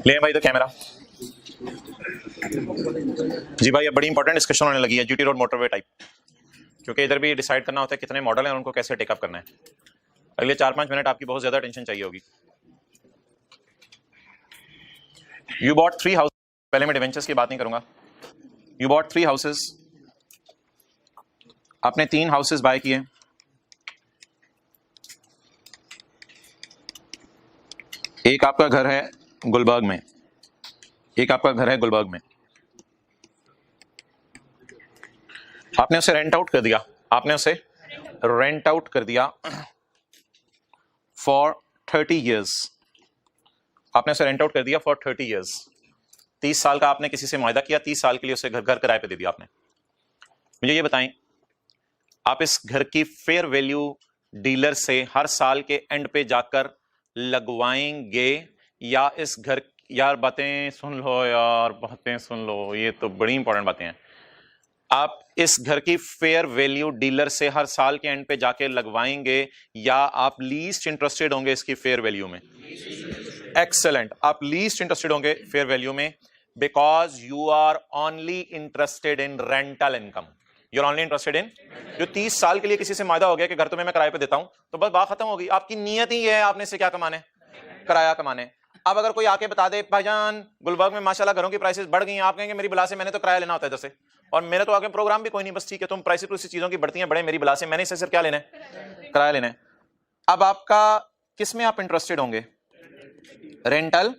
ले भाई तो कैमरा। जी भाई अब बड़ी इंपॉर्टेंट डिस्कशन होने लगी है जीटी रोड मोटरवे टाइप, क्योंकि इधर भी डिसाइड करना होता है कितने मॉडल हैं और उनको कैसे टेकअप करना है। अगले 4-5 मिनट आपकी बहुत ज्यादा टेंशन चाहिए होगी। यू बॉट 3 हाउस, पहले मैं डिवेंचर्स की बात नहीं करूंगा। यू बॉट 3 हाउसेस, आपने 3 हाउसेस बाय किए। एक आपका घर है गुलबर्ग में, एक आपका घर है गुलबर्ग में। आपने उसे रेंट आउट कर दिया, आपने उसे रेंट आउट कर दिया फॉर 30 इयर्स। आपने उसे रेंट आउट कर दिया फॉर 30 इयर्स। 30 साल का आपने किसी से मुआहदा किया, 30 साल के लिए उसे घर किराए पे दे दिया आपने। मुझे ये बताएं, आप इस घर की फेयर वैल्यू डीलर से हर साल के एंड पे जाकर लगवाएंगे या इस घर, यार बातें सुन लो यार, बातें सुन लो, ये तो बड़ी इंपॉर्टेंट बातें हैं। आप इस घर की फेयर वैल्यू डीलर से हर साल के एंड पे जाके लगवाएंगे या आप लीस्ट इंटरेस्टेड होंगे इसकी फेयर वैल्यू में? एक्सेलेंट, आप लीस्ट इंटरेस्टेड होंगे फेयर वैल्यू में, because you are only interested in rental income. You are only interested in, जो 30 साल के लिए किसी से वायदा हो गया कि घर तुम्हें मैं किराए पे देता हूं, तो बस बात खत्म होगी। आपकी नीयत ही है आपने इससे क्या कमाने, किराया कमाने। अब अगर कोई आके बता दे भाईजान गुलबर्ग में माशाल्लाह घरों की प्राइसेस बढ़ गई हैं, आप कहेंगे मेरी बला से मैंने तो किराया लेना होता है इधर से, और मेरे तो आगे प्रोग्राम भी कोई नहीं, बस ठीक है तुम प्राइसेस चीजों की बढ़ती हैं बड़े, मेरी बला से मैंने इससे सिर्फ क्या लेना है, किराया लेना है। अब आपका किस में आप इंटरेस्टेड होंगे? रेंटल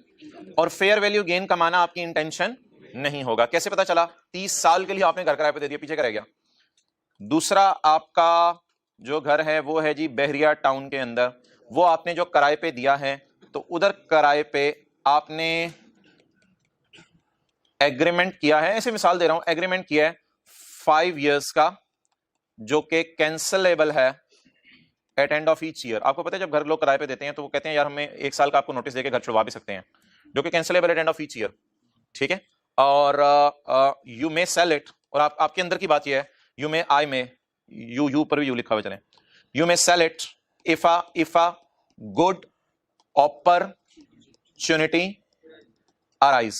और फेयर वैल्यू गेन कमाना आपकी इंटेंशन नहीं होगा। कैसे पता चला? 30 साल के लिए आपने घर किराए पे दे दिया, पीछे रह गया। दूसरा, आपका जो घर है वो है जी बहरिया टाउन के अंदर, वो आपने जो किराए पे दिया है तो उधर किराए पे आपने एग्रीमेंट किया है, ऐसे मिसाल दे रहा हूं, एग्रीमेंट किया है 5 इयर्स का, जो कि कैंसलेबल है at end of each year. आपको पता है जब घर लोग किराए पे देते हैं तो वो कहते हैं यार हमें 1 साल का आपको नोटिस देके घर छुड़वा भी सकते हैं, जो कि cancellable at end of each year, ठीक है। और यू मे सेल इट, और आपके अंदर की बात ये है, you may, I may, you पर भी यू लिखा हुआ चले, you may sell it if a good opportunity arise.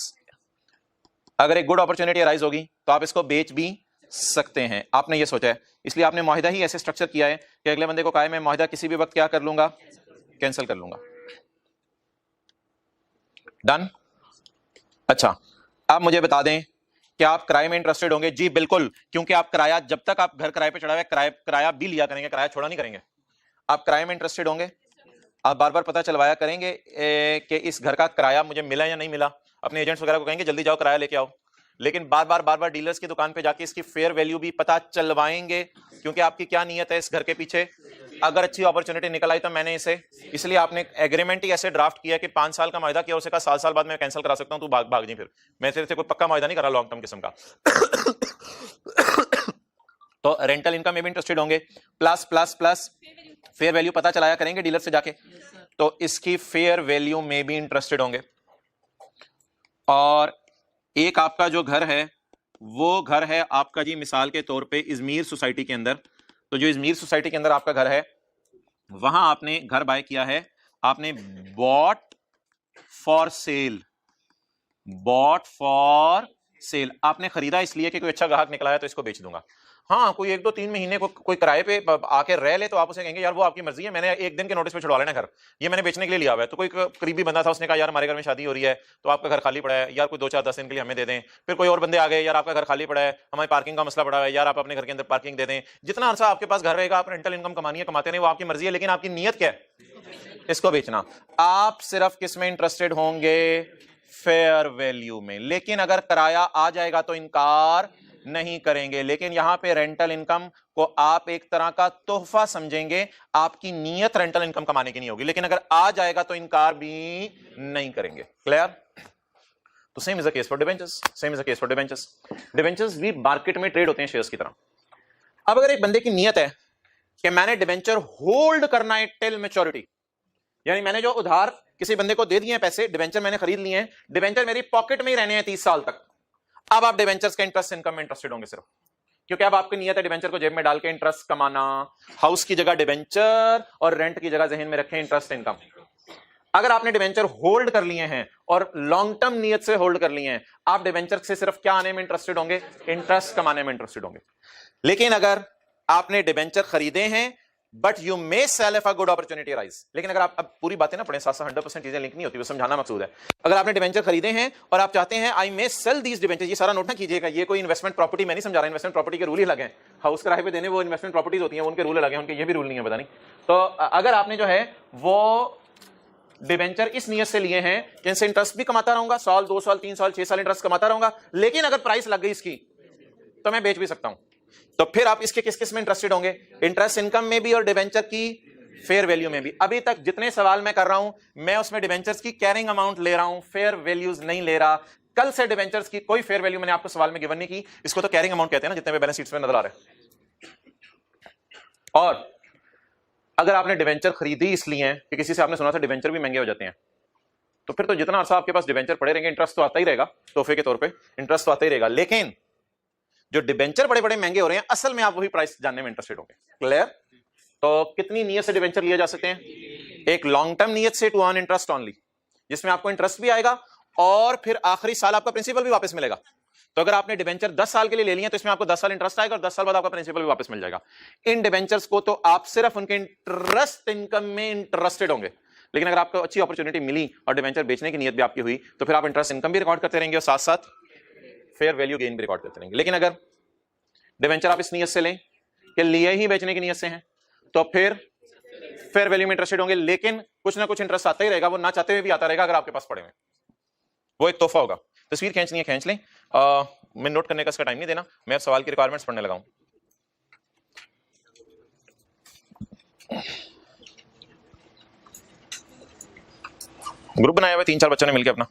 अगर एक गुड अपॉर्चुनिटी अराइज होगी तो आप इसको बेच भी सकते हैं। आपने ये सोचा है, इसलिए आपने मुआहिदा ही ऐसे स्ट्रक्चर किया है कि अगले बंदे को कहा है मैं मुआहिदा किसी भी वक्त क्या कर लूंगा, कैंसिल कर लूंगा। डन। अच्छा, आप मुझे बता दें कि आप किराए में इंटरेस्टेड होंगे? जी बिल्कुल, क्योंकि आप किराया, जब तक आप घर किराए पे चढ़ा हुआ है किराया भी लिया करेंगे, किराया छोड़ा नहीं करेंगे। आप किराए में इंटरेस्टेड होंगे, आप बार बार पता चलवाया करेंगे कि इस घर का किराया मुझे मिला या नहीं मिला। अपने एजेंट्स वगैरह को कहेंगे जल्दी जाओ किराया लेके आओ, लेकिन बार बार डीलर्स की दुकान पे जाके इसकी फेयर वैल्यू भी पता चलवाएंगे, क्योंकि आपकी क्या नीयत है इस घर के पीछे। अगर अच्छी अपॉर्चुनिटी निकल आई तो मैंने इसे, इसलिए आपने एग्रीमेंट ही ऐसे ड्राफ्ट किया कि 5 साल का मुआहिदा किया, उसे कहा 7 साल बाद मैं कैंसिल करा सकता हूं, तू भाग जी। फिर मैं तेरे से कोई पक्का मुआहिदा नहीं करा लॉन्ग टर्म किस्म का। तो रेंटल इनकम में भी इंटरेस्टेड होंगे, plus plus plus fair value पता चलाया करेंगे डीलर से जाके, तो इसकी फेयर वैल्यू में भी इंटरेस्टेड होंगे। और एक आपका जो घर है वो घर है आपका जी मिसाल के तौर पे इजमीर सोसाइटी के अंदर। तो जो इजमीर सोसाइटी के अंदर आपका घर है, वहां आपने घर बाय किया है, आपने bought for sale, bought for sale, आपने खरीदा इसलिए कि कोई अच्छा ग्राहक निकला है तो इसको बेच दूंगा। हाँ, कोई 1-2-3 महीने को कोई किराए पे आके रह ले तो आप उसे कहेंगे यार वो आपकी मर्जी है, मैंने एक दिन के नोटिस पे छुड़वा लेना घर, ये मैंने बेचने के लिए लिया हुआ है। तो कोई करीबी बंदा था, उसने कहा यार हमारे घर में शादी हो रही है तो आपका घर खाली पड़ा है, यार कोई 2-4-10 दिन के लिए हमें दे दें। फिर कोई और बंदे आ गए, यार आपका घर खाली पड़ा है, हमारी पार्किंग का मसला पड़ा है, यार आप अपने घर के अंदर पार्किंग दे दें। जितना अर्सा आपके पास घर रहेगा, आप रेंटल इनकम कमानी है कमाते नहीं, वो आपकी मर्जी है, लेकिन आपकी नीयत क्या है? इसको बेचना। आप सिर्फ किस में इंटरेस्टेड होंगे? फेयर वैल्यू में। लेकिन अगर किराया आ जाएगा तो इनकार नहीं करेंगे। लेकिन यहां पे रेंटल इनकम को आप एक तरह का तोहफा समझेंगे, आपकी नीयत रेंटल इनकम कमाने की नहीं होगी, लेकिन अगर आ जाएगा तो इनकार भी नहीं करेंगे। क्लियर? तो same is the case for debentures, same is the case for debentures. Debentures भी मार्केट में ट्रेड होते हैं शेयर्स की तरह। अब अगर एक बंदे की नीयत है कि मैंने डिबेंचर होल्ड करना है टिल मैच्योरिटी, यानी मैंने जो उधार किसी बंदे को दे दिए हैं पैसे, डिबेंचर मैंने खरीद लिए हैं, डिबेंचर मेरी पॉकेट में ही रहने हैं 30 साल तक। अब आप डिबेंचर्स के इंटरेस्ट इनकम में इंटरेस्टेड होंगे सिर्फ, क्योंकि अब आपकी नियत है डिबेंचर को जेब में डाल के इंटरेस्ट कमाना। हाउस की जगह डिबेंचर और रेंट की जगह जहन में रखें इंटरेस्ट इनकम। अगर आपने डिबेंचर होल्ड कर लिए हैं और लॉन्ग टर्म नियत से होल्ड कर लिए हैं, आप डिबेंचर से सिर्फ क्या आने में इंटरेस्टेड होंगे? इंटरेस्ट कमाने में इंटरेस्टेड होंगे। लेकिन अगर आपने डिबेंचर खरीदे हैं but you may sell if a good opportunity rise, लेकिन अगर आप अब पूरी बातें ना पढ़ें, साथ साथ 100% चीजें लिंक नहीं होती, वो समझाना मकसूद है। अगर आपने डिबेंचर खरीदे हैं और आप चाहते हैं आई मे सेल दीज डिबेंचर, ये सारा नोट ना कीजिएगा, ये कोई इन्वेस्टमेंट प्रॉपर्टी मैं नहीं समझा रहा, इन्वेस्टमेंट प्रॉपर्टी के रूल ही अलग हैं। हाउस किराए पे देने वो इन्वेस्टमेंट प्रॉपर्टीज होती हैं, उनके रूल अलग हैं, उनके ये भी रूल नहीं है, पता नहीं। तो अगर आपने जो है वो डिबेंचर इस नियत से लिए हैं कि इनसे इंटरेस्ट भी कमाता रहूंगा, साल 2 साल 3 साल 6 साल इंटरेस्ट कमाता रहूंगा, लेकिन अगर प्राइस लग गई इसकी तो मैं बेच भी सकता हूं, तो फिर आप इसके किस किस में इंटरेस्टेड होंगे? इंटरेस्ट इनकम में भी और डिबेंचर की फेयर वैल्यू में भी। अभी तक जितने सवाल मैं कर रहा हूं, मैं उसमें डिबेंचर्स की कैरिंग अमाउंट ले रहा हूं, फेयर वैल्यूज नहीं ले रहा। कल से डिबेंचर्स की कोई फेयर वैल्यू मैंने आपको सवाल में गिवन नहीं की, इसको तो कैरिंग अमाउंट कहते हैं ना, जितने में बैलेंस शीट्स में नजर आ रहे हैं। और अगर आपने डिबेंचर खरीदी इसलिए है कि किसी से आपने सुना था डिबेंचर भी महंगे हो जाते हैं, तो फिर तो जितना अर्सा आपके पास डिबेंचर पड़े रहेंगे, इंटरेस्ट तो आता ही रहेगा, तोहफे के तौर पे इंटरेस्ट तो आता ही रहेगा। लेकिन जो डिबेंचर बड़े बड़े महंगे हो रहे हैं, असल में आप वही प्राइस जानने में इंटरेस्टेड होंगे। क्लियर? तो कितनी नियत से डिबेंचर लिए जा सकते हैं? एक लॉन्ग टर्म नियत से टू अर्न इंटरेस्ट ओनली, जिसमें आपको इंटरेस्ट भी आएगा और फिर आखिरी साल आपका प्रिंसिपल भी वापस मिलेगा। तो अगर आपने डिबेंचर 10 साल के लिए ले लिया तो इसमें आपको 10 साल इंटरेस्ट आएगा और 10 साल बाद आपका प्रिंसिपल भी वापस मिल जाएगा। इन डिबेंचर्स को तो आप सिर्फ उनके इंटरेस्ट इनकम में इंटरेस्टेड होंगे, लेकिन अगर आपको अच्छी अपॉर्चुनिटी मिली और डिबेंचर बेचने की नियत भी आपकी हुई, तो फिर आप इंटरेस्ट इनकम भी रिकॉर्ड करते रहेंगे और साथ साथ फेयर वैल्यू गेन भी रिकॉर्ड करते रहेंगे। लेकिन अगर डिबेंचर आप इस नियत से लें कि लिए ही बेचने की नियत से हैं, तो फिर फेयर वैल्यू में इंटरेस्टेड होंगे, लेकिन कुछ ना कुछ इंटरेस्ट आता ही रहेगा, वो ना चाहते हुए भी आता रहेगा अगर आपके पास पड़े हुए, वो एक तोहफा होगा। तस्वीर खींचनी है खींच लें, मैं नोट करने का इसका टाइम नहीं देना, मैं अब सवाल की रिक्वायरमेंट्स पढ़ने लगा हूं। ग्रुप बनाया हुआ 3-4 बच्चों ने मिलकर अपना,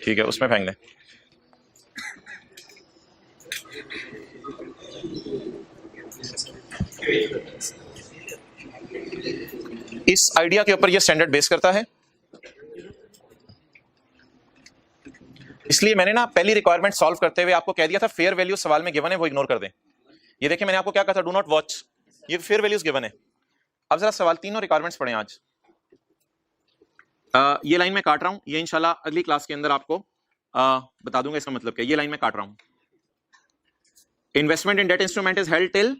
ठीक है, उसमें फेंक लें। इस आइडिया के ऊपर ये स्टैंडर्ड बेस करता है, इसलिए मैंने ना पहली रिक्वायरमेंट सॉल्व करते हुए आपको कह दिया था फेयर वैल्यू सवाल में गिवन है, वो इग्नोर कर दें। ये देखिए मैंने आपको क्या कहा था, डू नॉट वॉच, ये फेयर वैल्यूज गिवन है। अब जरा सवाल तीनों रिक्वायरमेंट्स पढ़ें आज। ये लाइन मैं काट रहा हूं, ये इंशाल्लाह अगली क्लास के अंदर आपको बता दूंगा इसका मतलब क्या। ये लाइन मैं काट रहा हूं। Investment in debt instrument is held till,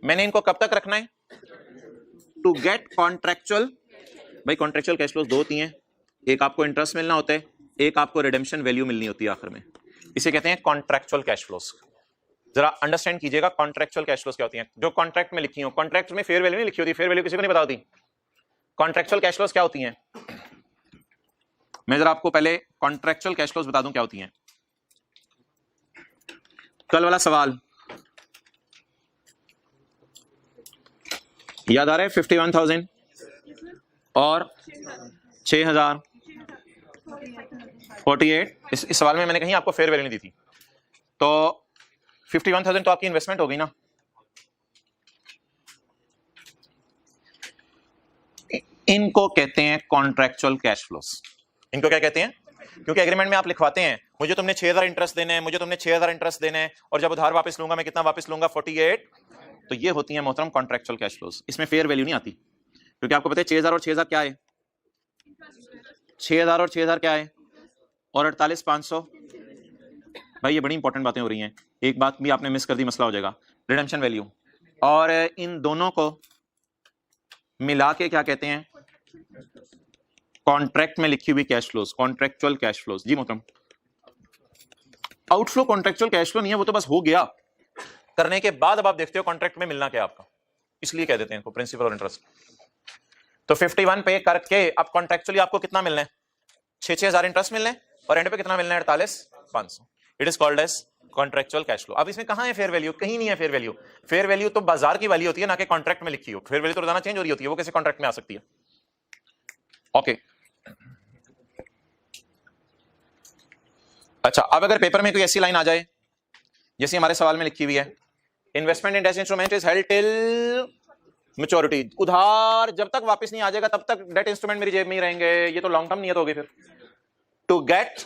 मैंने इनको कब तक रखना है? टू गेट कॉन्ट्रेक्चुअल, भाई कॉन्ट्रेक्चुअल कैश फ्लोज दो होती हैं, एक आपको इंटरेस्ट मिलना होता है, एक आपको रिडेम्पशन वैल्यू मिलनी होती है आखिर में, इसे कहते हैं कॉन्ट्रेक्चुअल कैश फ्लोज। जरा अंडरस्टैंड कीजिएगा कॉन्ट्रेक्चुअल कैश फ्लोज क्या होती हैं, जो कॉन्ट्रैक्ट में लिखी हो। कॉन्ट्रैक्ट में फेयर वैल्यू नहीं लिखी होती, फेयर वैल्यू किसी को नहीं बता होती। कॉन्ट्रेक्चुअल कैश फ्लोज क्या होती हैं, मैं जरा आपको पहले कॉन्ट्रेक्चुअल कैश फ्लोज बता दूं क्या होती हैं। कल वाला सवाल याद आ रहा है? 51,000 और 6,000 48। इस सवाल में मैंने कहीं आपको फेयर वैल्यू नहीं दी थी, तो 51,000 तो आपकी इन्वेस्टमेंट हो गई ना। इनको कहते हैं कॉन्ट्रेक्चुअल कैश फ्लोज। इनको क्या कहते हैं? क्योंकि एग्रीमेंट में आप लिखवाते हैं मुझे तुमने 6,000 इंटरेस्ट देना है, मुझे तुमने 6,000 इंटरेस्ट देना है, और जब उधार वापस लूंगा मैं कितना वापस लूंगा? 48। तो ये होती है मोहतरम कॉन्ट्रेक्चुअल कैश फ्लोज। इसमें फेयर वैल्यू नहीं आती, क्योंकि आपको पता है 6,000 और 6,000 क्या है? 6,000 और 6,000 क्या है, और 48,500। भाई ये बड़ी इंपॉर्टेंट बातें हो रही हैं, एक बात भी आपने मिस कर दी, मसला हो जाएगा। रिडेम्पशन वैल्यू और इन दोनों को मिला के क्या कहते हैं, कॉन्ट्रैक्ट में लिखी हुई cash flows, contractual cash flows. जी मोहतरम, आउटफ्लो कॉन्ट्रैक्चुअल कैश फ्लो नहीं है, वो तो बस हो गया, करने के बाद अब आप देखते हो कॉन्ट्रैक्ट में मिलना क्या आपका, इसलिए कह देते हैं इनको प्रिंसिपल और इंटरेस्ट। तो 51 पे करके अब कॉन्ट्रैक्चुअली आपको कितना मिलना है, 6,000 इंटरेस्ट मिलना है, और एंड पे कितना मिलना है, 48,500। It is called as contractual cash flow. अब इसमें कहां है फेयर वैल्यू, कहीं नहीं है फेयर वैल्यू। फेयर वैल्यू तो बाजार की वैल्यू होती है, ना कि कॉन्ट्रैक्ट में लिखी हो। फेयर वैल्यू तो रोजाना चेंज हो रही होती है, वो कैसे कॉन्ट्रैक्ट में आ सकती है। ओके अच्छा, अब अगर पेपर में कोई ऐसी लाइन आ जाए जैसे हमारे सवाल में लिखी हुई है, investment in debt instrument is held till maturity, उधार जब तक वापस नहीं आ जाएगा तब तक डेट इंस्ट्रूमेंट मेरी जेब में ही रहेंगे, ये तो लॉन्ग टर्म नियत होगी। फिर टू गेट,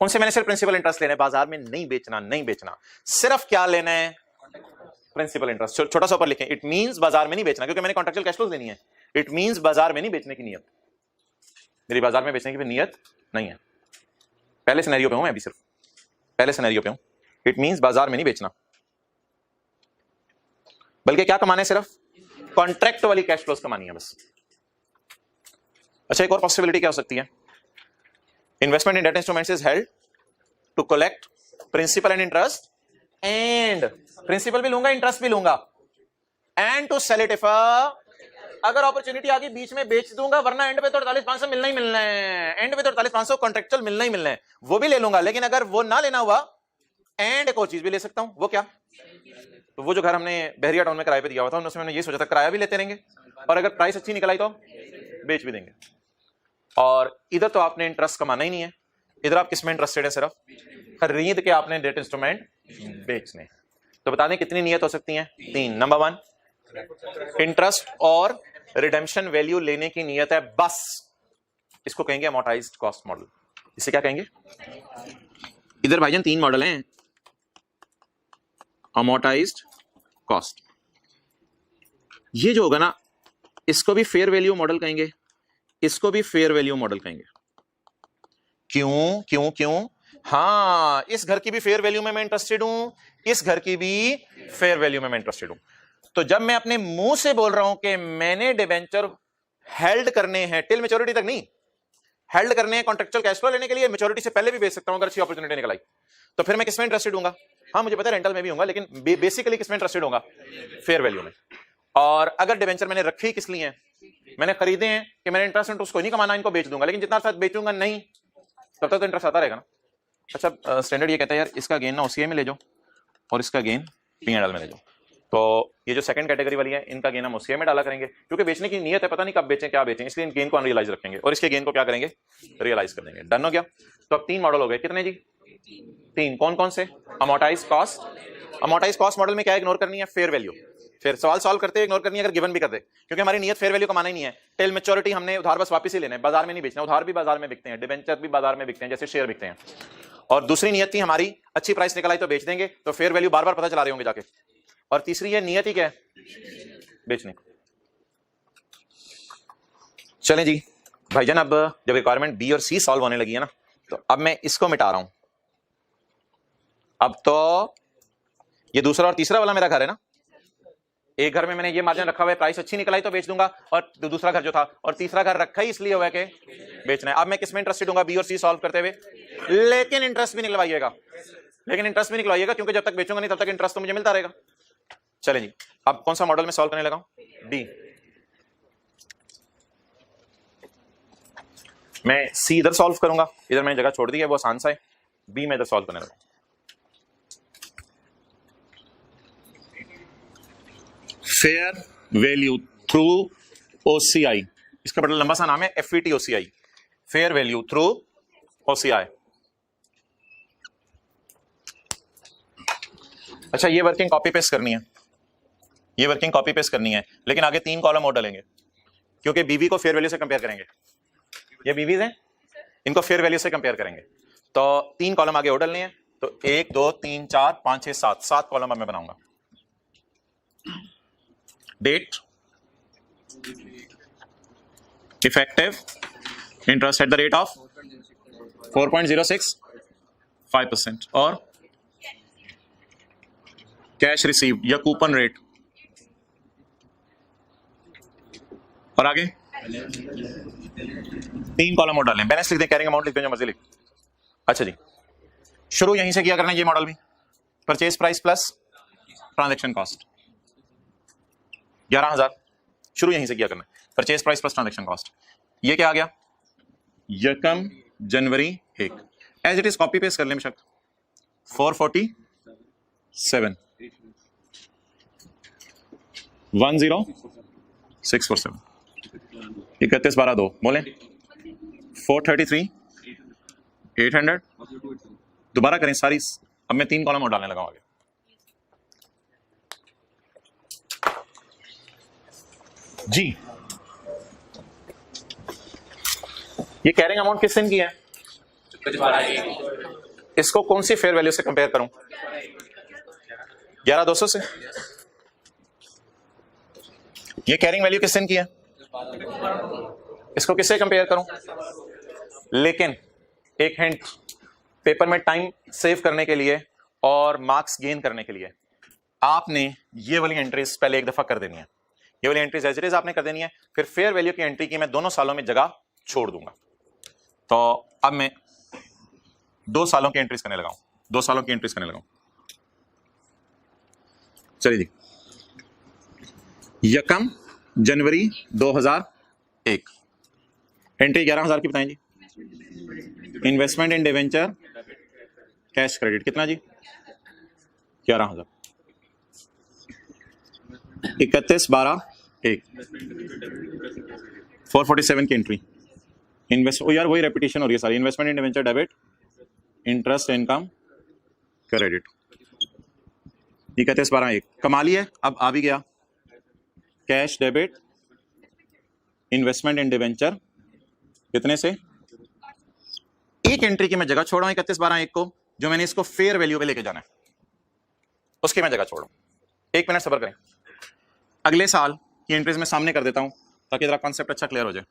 उनसे मैंने सिर्फ प्रिंसिपल इंटरेस्ट लेना है, बाजार में नहीं बेचना, नहीं बेचना, सिर्फ क्या लेना है, प्रिंसिपल इंटरेस्ट। छोटा सा ऊपर लिखें, इट मींस बाजार में नहीं बेचना, क्योंकि मैंने कॉन्ट्रैक्चुअल कैश फ्लोज लेनी है। इट मींस बाजार में नहीं बेचने की नियत, मेरी बाजार में बेचने की भी नियत नहीं है। पहले सिनेरियो पे हूं मैं अभी, सिर्फ पहले सिनेरियो पे हूं। इट मींस बाजार में नहीं बेचना, बल्कि क्या कमाना है, सिर्फ कॉन्ट्रैक्ट वाली कैश फ्लोज कमानी है बस। अच्छा, एक और पॉसिबिलिटी क्या हो सकती है, investment in debt instruments is held to collect principal and interest, and principal भी लूंगा इंटरेस्ट भी लूंगा, and to sell it if अगर अपॉर्चुनिटी आ गई बीच में बेच दूंगा, वरना एंड पे तो 48,500 मिलना ही मिलना है, एंड पे तो 48,500 कॉन्ट्रैक्चुअल मिलना ही मिलना है, वो भी ले लूंगा। लेकिन अगर वो ना लेना हुआ, एंड एक और चीज भी ले सकता हूं, वो क्या, तो वो जो घर हमने बहरिया टाउन में किराए पे दिया हुआ था, उसमें मैंने ये सोचा था किराया भी लेते रहेंगे, और अगर प्राइस अच्छी निकल आई तो बेच भी देंगे। और इधर तो आपने इंटरेस्ट कमाना ही नहीं है, इधर आप किसमें इंटरेस्टेड है, सिर्फ खरीद के आपने डेट इंस्ट्रूमेंट बेचने। तो बता दें कितनी नियत हो सकती है, 3। नंबर 1 इंटरेस्ट और रिडेम्पशन वैल्यू लेने की नियत है बस, इसको कहेंगे अमोर्टाइज्ड कॉस्ट मॉडल। इसे क्या कहेंगे, इधर भाईजान 3 मॉडल हैं, अमोर्टाइज्ड कॉस्ट, ये जो होगा ना, इसको भी फेयर वैल्यू मॉडल कहेंगे, इसको भी फेयर वैल्यू मॉडल कहेंगे। क्यों क्यों क्यों, हाँ, इस घर की भी फेयर वैल्यू में मैं इंटरेस्टेड हूं, इस घर की भी फेयर वैल्यू में मैं इंटरेस्टेड हूं। तो जब मैं अपने मुंह से बोल रहा हूं कि मैंने डिबेंचर हेल्ड करने हैं टिल मैच्योरिटी तक, नहीं हेल्ड करने हैं कॉन्ट्रैक्चुअल कैश फ्लो लेने के लिए, मैच्योरिटी से पहले भी बेच सकता हूं अगर अच्छी अपॉर्चुनिटी निकल आई, तो फिर मैं किसमें इंटरेस्टेड हूंगा, हाँ मुझे पता है रेंटल में भी हूंगा, लेकिन बेसिकली किसमें इंटरेस्टेड होगा, फेयर वैल्यू में। और अगर डिबेंचर मैंने रखे ही किस लिए हैं, मैंने खरीदे हैं कि मैंने इंटरेस्ट उसको नहीं कमाना, इनको बेच दूंगा, लेकिन जितना साथ बेचूंगा नहीं तब तक तो इंटरेस्ट आता रहेगा ना। अच्छा, स्टैंडर्ड ये कहता है यार इसका गेन ना ओसीआई में ले जाओ और इसका गेन P&L में ले जाओ, तो ये जो सेकंड कैटेगरी वाली है इनका गेन हम ओसीआई में डाला करेंगे, क्योंकि बेचने की नियत है, पता नहीं कब बेचें क्या बेचें, इसलिए इन गेन को अनरियलाइज रखेंगे और इसके गेन को क्या करेंगे, रियलाइज कर देंगे। डन हो गया। तो अब 3 मॉडल हो गए, कितने जी, 3। कौन कौन से, amortised cost, amortised cost model में क्या इग्नोर करनी है, फेयर वैल्यू, फिर सवाल सॉल्व करते इग्नोर करनी है अगर गिवन भी कर दे, क्योंकि हमारी नियत फेयर वैल्यू कमाना ही नहीं है, टिल मैच्योरिटी हमने उधार बस वापस ही लेना है, बाजार में नहीं बेचना, उधार भी बाजार में बिकते हैं, डिबेंचर भी बाजार में बिकते हैं जैसे शेयर बिकते हैं। और दूसरी नियत थी हमारी अच्छी प्राइस निकल आई तो बेच देंगे, तो फेयर वैल्यू बार बार पता चला रहे होंगे जाके। और तीसरी है नियत ही क्या है, बेचने। चलें जी भाईजान, अब जब रिक्वायरमेंट बी और सी सॉल्व होने लगी है ना, तो अब मैं इसको मिटा रहा हूं। अब तो ये दूसरा और तीसरा वाला मेरा घर है ना, एक घर में मैंने ये मार्जिन रखा हुआ है, प्राइस अच्छी निकल आई तो बेच दूंगा, और दूसरा घर जो था, और तीसरा घर रखा ही इसलिए हुआ है कि बेचना है। अब मैं किसमें इंटरेस्टेड हूँ, बी और सी सॉल्व करते हुए, लेकिन इंटरेस्ट भी निकलवाइएगा, क्योंकि जब तक बेचूंगा नहीं तब तक इंटरेस्ट तो मुझे मिलता रहेगा। चलें जी, अब कौन सा मॉडल में सॉल्व करने लगा हूं, डी। मैं सी इधर सॉल्व करूंगा, इधर मैंने जगह छोड़ दी है, वो आसान सा है, बी में इधर सॉल्व करने लगा। फेयर वैल्यू थ्रू ओसीआई, इसका बड़ा लंबा सा नाम है FET OCI, fair value through OCI. अच्छा, ये वर्किंग कॉपी पेस्ट करनी है, ये वर्किंग कॉपी पेस्ट करनी है, लेकिन आगे 3 कॉलम और डालेंगे, क्योंकि बीवी को फेयर वैल्यू से कंपेयर करेंगे, ये बीवीज हैं, इनको फेयर वैल्यू से कंपेयर करेंगे, तो 3 कॉलम आगे और डालने हैं। तो 1 2 3 4 5 6 7 कॉलम अब मैं बनाऊंगा। Date, effective interest at the rate of 4.065% और कैश रिसीव या कूपन रेट। और आगे 3 कॉलम और डालें, बैलेंस लिख दें, कैरिंग अमाउंट लिख दें, जो मर्जी लिख। अच्छा जी, शुरू यहीं से किया करना है ये मॉडल भी। Purchase price plus transaction cost 11,000, शुरू यहीं से किया करना है। Purchase price plus transaction cost, ये क्या आ गया? यकम जनवरी 1, as it is copy paste कर लें बेशक। 447 10647 31/12 बोलें 433 800 दोबारा करें सारी। अब मैं 3 कॉलम और डालने लगा आगे। जी ये कैरिंग अमाउंट किस दिन की है? इसको कौन सी फेयर वैल्यू से कंपेयर करूं? 11,200 से। ये कैरिंग वैल्यू किस दिन की है? इसको किससे कंपेयर करूं? लेकिन एक हिंट, पेपर में टाइम सेव करने के लिए और मार्क्स गेन करने के लिए आपने ये वाली एंट्रीज पहले एक दफा कर देनी है। ये वाली एंट्रीज एज इट इज आपने कर देनी है। फिर फेयर वैल्यू की एंट्री की मैं दोनों सालों में जगह छोड़ दूंगा। तो अब मैं 2 सालों की एंट्रीज करने लगा हूं, 2 सालों की एंट्रीज करने लगा हूं। चलिए जी, यकम जनवरी 2001, एंट्री 11,000 की बताएं जी। Investment in debenture cash credit कितना जी? 11,000। 31/12/1 447 की एंट्री। इन्वेस्ट यार वही रेपिटेशन हो रही है सारी। Investment in debenture debit, interest income credit 31/12/1 कमा लिया। अब आ भी गया cash debit investment in debenture कितने से? एक एंट्री की मैं जगह छोड़ा हूं 31/12/1 को, जो मैंने इसको फेयर वैल्यू पे लेके जाना है उसकी मैं जगह छोड़ा। 1 मिनट सब्र करें, अगले साल की एंट्रीज में सामने कर देता हूं ताकि जरा कॉन्सेप्ट अच्छा क्लियर हो जाए।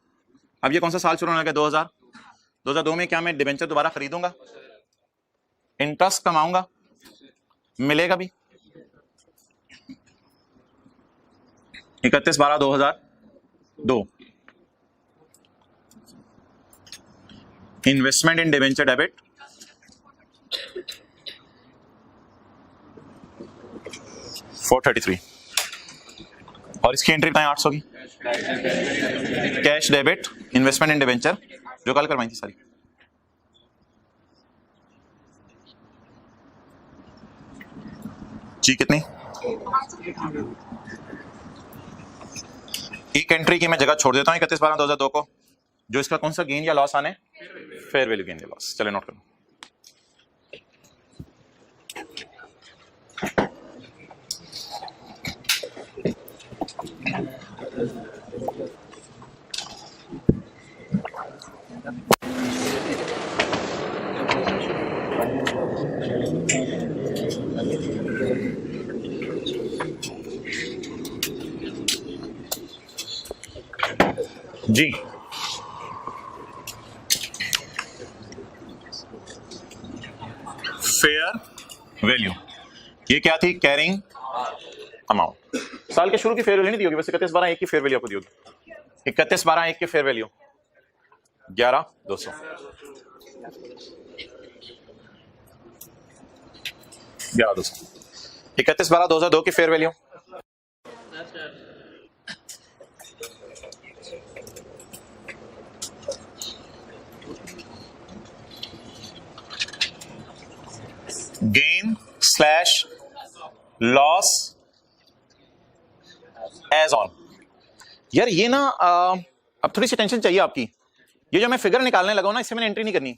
अब ये कौन सा साल शुरू होने लगा? 2002 में क्या मैं डिवेंचर दोबारा खरीदूंगा, इंटरेस्ट कमाऊंगा, मिलेगा भी। 31/12/2002 इन्वेस्टमेंट इन डिवेंचर डेबिट 433 और इसकी एंट्री बताएं 800 की। Cash debit investment in debenture जो कल करवाई थी सारी। जी कितनी? एक एंट्री की मैं जगह छोड़ देता हूं 31/12/2002 को, जो इसका कौन सा गेन या लॉस आने? फेयर वैल्यू गेन या लॉस। चले नोट करो। जी फेयर वैल्यू ये क्या थी? Carrying amount. साल के शुरू की फेयर वैल्यू नहीं दी होगी, बस 31/12/1 की फेयर वैल्यू आपको दी होगी। 31/12/1 की फेयर वैल्यू 11,200। 11,200 31/12/2002 की fair value gain slash loss as on. यार ये ना अब थोड़ी सी टेंशन चाहिए आपकी। ये जो मैं फिगर निकालने लगा हूं ना, इससे मैंने एंट्री नहीं करनी।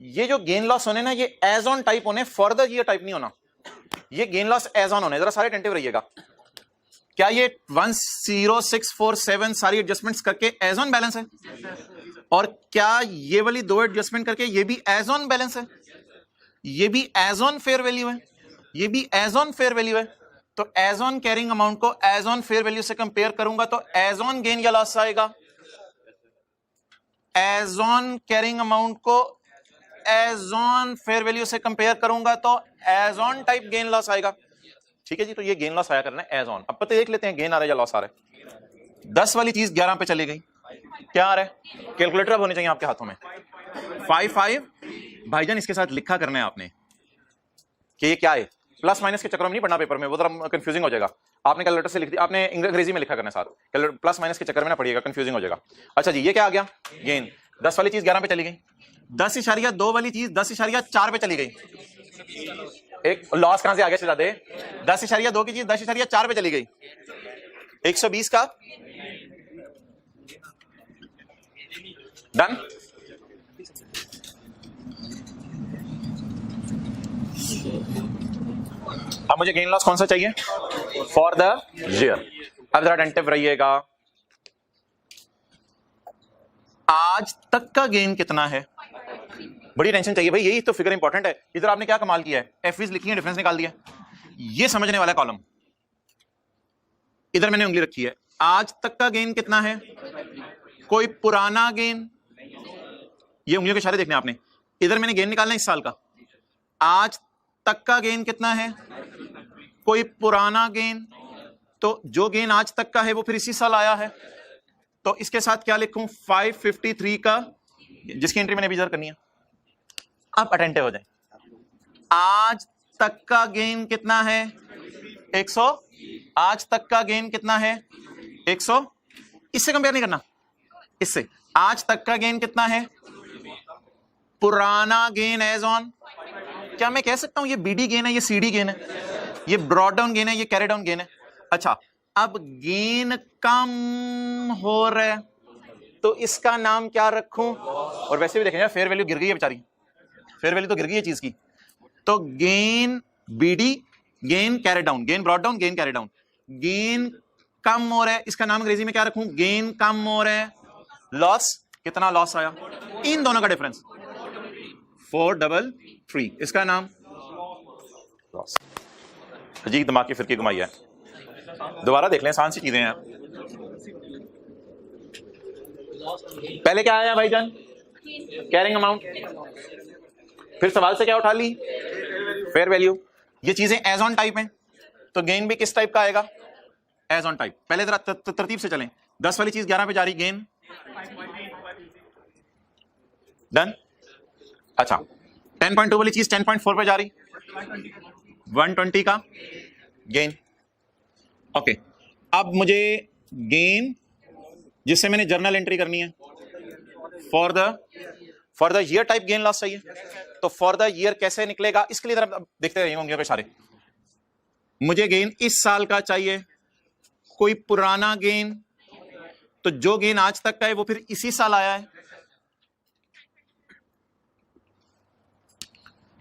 ये जो गेन लॉस होने ना, ये एज ऑन टाइप होने, फर्दर ये टाइप नहीं होना। ये गेन लॉस एज ऑन होने। जरा सारे अटेंटिव रहिएगा। क्या ये 10647 सारी एडजस्टमेंट्स करके एज ऑन बैलेंस है? और क्या ये वाली 2 एडजस्टमेंट करके ये भी एज ऑन बैलेंस है? ये भी एज ऑन फेयर वैल्यू है, ये भी एज ऑन फेयर वैल्यू है। तो एज ऑन कैरिंग अमाउंट को एज ऑन फेयर वैल्यू से कंपेयर करूंगा तो एज ऑन गेन या लॉस आएगा, एज ऑन कैरिंग अमाउंट को एज ऑन फेयर वैल्यू से कंपेयर करूंगा तो as on type gain loss आएगा। ठीक है जी, तो ये गेन लॉस आया करना है एज ऑन। अब पता देख लेते हैं गेन आ रहा है या लॉस आ रहा है। 10 वाली चीज 11 पे चली गई, क्या आ रहा है? कैलकुलेटर अब होने चाहिए आपके हाथों में। 5 भाईजान इसके साथ लिखा करना है आपने कि ये क्या है। प्लस माइनस के चक्कर में नहीं पढ़ना पेपर में, वो जरा कंफ्यूजिंग हो जाएगा। आपने कैलकुलेटर से लिख दिया, आपने अंग्रेजी में लिखा करना साथ, प्लस माइनस के चक्कर में ना पढ़िएगा, कंफ्यूजिंग हो जाएगा। अच्छा जी, ये क्या आ गया? गेन। 10 वाली चीज 11 पे चली गई, 10.2 वाली चीज 10.4 पे चली गई। एक लॉस कहां से आ गया शहजादे? 10.2 की चीज 10.4 पे चली गई। 120 का डन। अब मुझे गेन लॉस कौन सा चाहिए? For the year. अब जरा अटेंटिव रहिएगा। आज तक का गेन कितना है? बड़ी टेंशन चाहिए भाई, यही तो फिगर इंपॉर्टेंट है। इधर आपने क्या कमाल किया है, एफवीज लिखी है, डिफरेंस निकाल दिया। ये समझने वाला कॉलम, इधर मैंने उंगली रखी है। आज तक का गेन कितना है? कोई पुराना गेन, ये उंगलियों के इशारे देखने आपने। इधर मैंने गेन निकालना है इस साल का। आज तक का गेन कितना है? कोई पुराना गेन, तो जो गेन आज तक का है वो फिर इसी साल आया है, तो इसके साथ क्या लिखूं? 553 का, जिसकी एंट्री मैंने अभी इधर करनी है। आप अटेंटिव हो जाए। आज तक का गेन कितना है? 100। आज तक का गेन कितना है? 100। इससे कंपेयर नहीं करना, इससे। आज तक का गेन कितना है? पुराना गेन एज ऑन। क्या मैं कह सकता हूं ये बीडी गेन है, ये सीडी गेन है, ये ब्रॉड डाउन गेन है, ये कैरी डाउन गेन है? अच्छा, अब गेन कम हो रहा है तो इसका नाम क्या रखूं? और वैसे भी देखें यार, फेयर वैल्यू गिर गई है बेचारी, फेयर वैल्यू तो गिर गई है चीज की। तो gain BD, gain carry down, gain brought down, gain carry down. Gain कम हो रहा है, इसका नाम अंग्रेजी में क्या रखूं? गेन कम हो रहा है। लॉस, कितना लॉस आया? इन दोनों का डिफरेंस 433, इसका नाम लॉस। जी दिमाग की फिरकी घुमाई है, दोबारा देख लें, आसान सी चीजें हैं। पहले क्या आया भाईजान? Carrying amount. फिर सवाल से क्या उठा ली? Fair value. ये चीजें एज ऑन टाइप हैं, तो गेन भी किस टाइप का आएगा? As on type. पहले जरा तरतीब से चलें। 10 वाली चीज 11 पे जा रही, गेन डन। अच्छा, 10.2 वाली चीज 10.4 पे जा रही, 120 का गेन। ओके, अब मुझे गेन जिससे मैंने जर्नल एंट्री करनी है for the year type gain loss चाहिए। तो फॉर द ईयर कैसे निकलेगा, इसके लिए जरा देखते रहिए उंगलियों पे इशारे। मुझे गेन इस साल का चाहिए, कोई पुराना गेन, तो जो गेन आज तक का है वो फिर इसी साल आया है।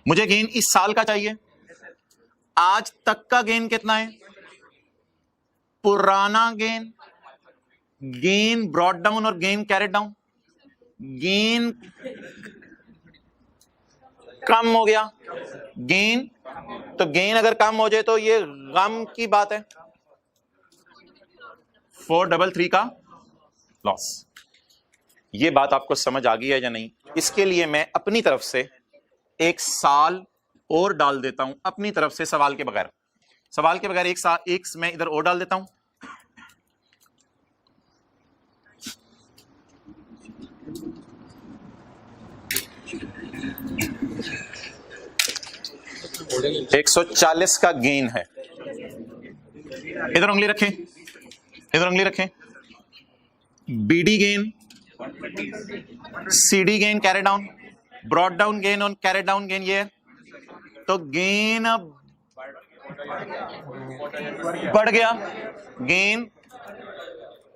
मुझे गेन इस साल का चाहिए, आज तक का गेन कितना है? पुराना गेन, गेन ब्रॉड डाउन और गेन कैरेड डाउन। गेन कम हो गया, गेन, तो गेन अगर कम हो जाए तो ये गम की बात है। 433 का लॉस। ये बात आपको समझ आ गई है या नहीं? इसके लिए मैं अपनी तरफ से एक साल और डाल देता हूं, अपनी तरफ से, सवाल के बगैर। सवाल के बगैर एक मैं इधर और डाल देता हूं। $140 का गेन है। इधर उंगली रखें, इधर उंगली रखें। BD gain, CD gain carry down, broad down gain और कैरी डाउन गेन, ये तो गेन बढ़ गया गेन।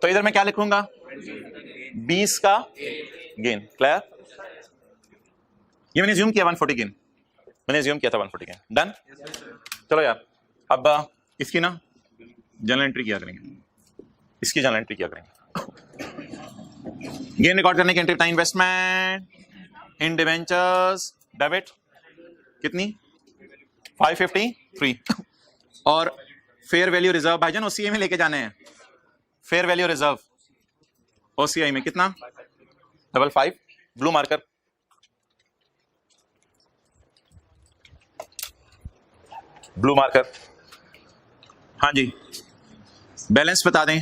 तो इधर मैं क्या लिखूंगा? 20 का गेन। क्लियर? ये मैंने ज्यूम किया 140 गेन, मैंने ज्यूम किया था 140 गेन। डन। चलो यार, अब इसकी ना जर्नल एंट्री किया करेंगे, इसकी जर्नल एंट्री किया करेंगे। गेन रिकॉर्ड करने की एंट्री टाइम इन्वेस्टमेंट इन डिवेंचर्स डेबिट कितनी? 553। और फेयर वैल्यू रिजर्व भाईजान ओसीआई में लेके जाने हैं। फेयर वैल्यू रिजर्व ओसीआई में कितना? 55 ब्लू मार्कर। Blue marker. हाँ जी, बैलेंस बता दें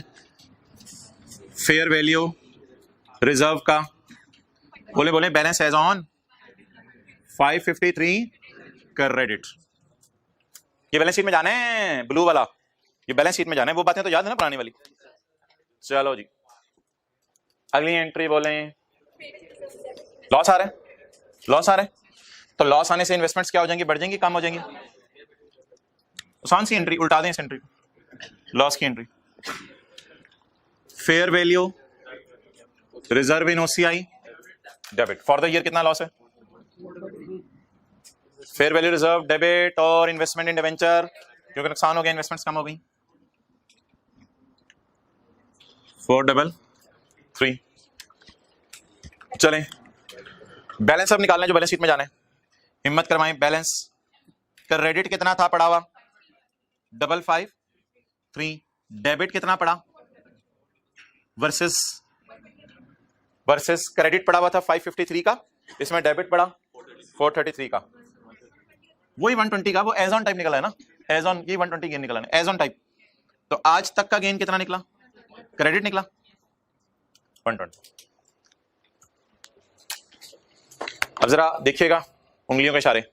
फेयर वैल्यू रिजर्व का। बोले बोले बैलेंस एज ऑन 553 क्रेडिट। ये बैलेंस शीट में जाना है ब्लू वाला, ये बैलेंस शीट में जाना है। वो बातें तो याद है ना पुरानी वाली। चलो जी, अगली एंट्री बोले लॉस आ रहा है। लॉस आ रहा है तो लॉस आने से इन्वेस्टमेंट्स क्या हो जाएंगी, बढ़ जाएंगी, कम हो जाएंगी? आसान सी एंट्री, उल्टा दें इस एंट्री, लॉस की entry. Fair value reserve in OCI debit for the year कितना लॉस है? फेयर वैल्यू रिजर्व डेबिट और इन्वेस्टमेंट इन डिवेंचर, क्योंकि नुकसान हो गया, इन्वेस्टमेंट्स कम हो गई। 433। चलें बैलेंस अब निकालना है, जो बैलेंस शीट में जाना है। हिम्मत करवाएं, बैलेंस क्रेडिट कितना था पड़ा हुआ? 553। डेबिट कितना पड़ा वर्सेस क्रेडिट पड़ा हुआ था 553 का, इसमें डेबिट पड़ा 433 का। वही 120 का, वो एज ऑन टाइप निकला है ना, एज ऑन, ये 120 गेन निकला है एज ऑन टाइप। तो आज तक का गेन कितना निकला? क्रेडिट निकला 120। अब जरा देखिएगा उंगलियों के इशारे,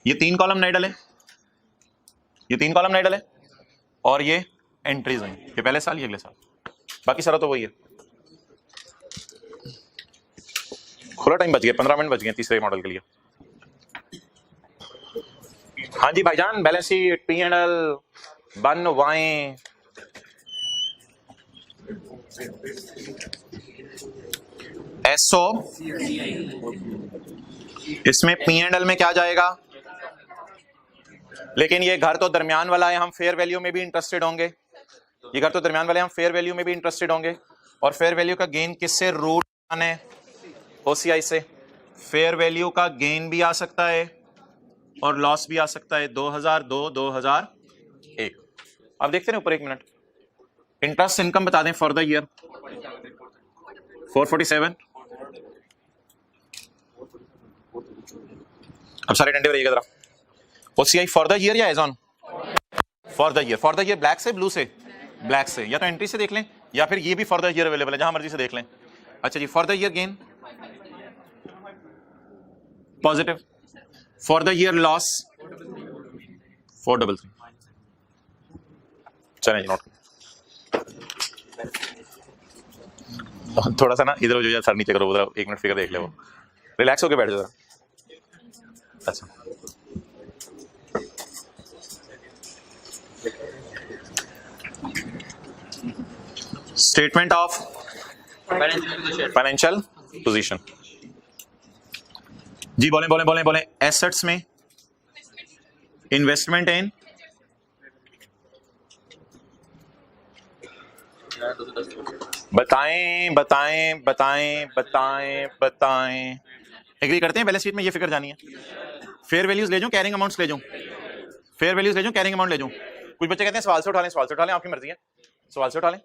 ये 3 कॉलम नहीं डले, ये 3 कॉलम नहीं डले, और ये एंट्रीज हैं, ये पहले साल, ये अगले साल, बाकी सारा तो वही है। खुला टाइम बच गया, 15 मिनट बच गए तीसरे मॉडल के लिए। हाँ जी भाईजान, बैलेंस शीट P&L बनवाएं। एसओ, इसमें P&L में क्या जाएगा? लेकिन ये घर तो दरमियान वाला है, हम फेयर वैल्यू में भी इंटरेस्टेड होंगे। ये घर तो दरमियान वाले, हम फेयर वैल्यू में भी इंटरेस्टेड होंगे। और फेयर वैल्यू का गेन किससे? रूट है ओसीआई से। फेयर वैल्यू का गेन भी आ सकता है और लॉस भी आ सकता है 2002 2001। अब देखते हैं ऊपर एक मिनट। इंटरेस्ट इनकम बता दें फॉर द ईयर 447। अब सारे डंडे रहिएगा जरा। ओसीआई फॉर द ईयर या as on? For the year. For the year black से, ब्लू से? ब्लैक से। या तो एंट्री से देख लें या फिर ये भी फॉर द ईयर अवेलेबल है, जहां मर्जी से देख लें। अच्छा जी, for the year gain positive, for the year loss 433। चलें जी, नोट थोड़ा सा ना इधर हो जाए, सर नीचे करो, उधर 1 मिनट फिगर देख ले, वो रिलैक्स होके बैठ जाओ। अच्छा, स्टेटमेंट ऑफ फाइनेंशियल पोजीशन। जी बोले बोले बोले बोले। एसेट्स में इन्वेस्टमेंट इन, बताएं बताएं बताएं बताएं बताएं। एग्री करते हैं बैलेंस शीट में ये फिगर जानी है। फेयर वैल्यूज ले जाऊं, कैरिंग अमाउंट्स ले जाऊं? फेयर वैल्यूज ले जाऊं, कैरिंग अमाउंट ले जाऊं? कुछ बच्चे कहते हैं सवाल से उठा लें, सवाल से उठा लें, आपकी मर्जी है, सवाल से उठा लें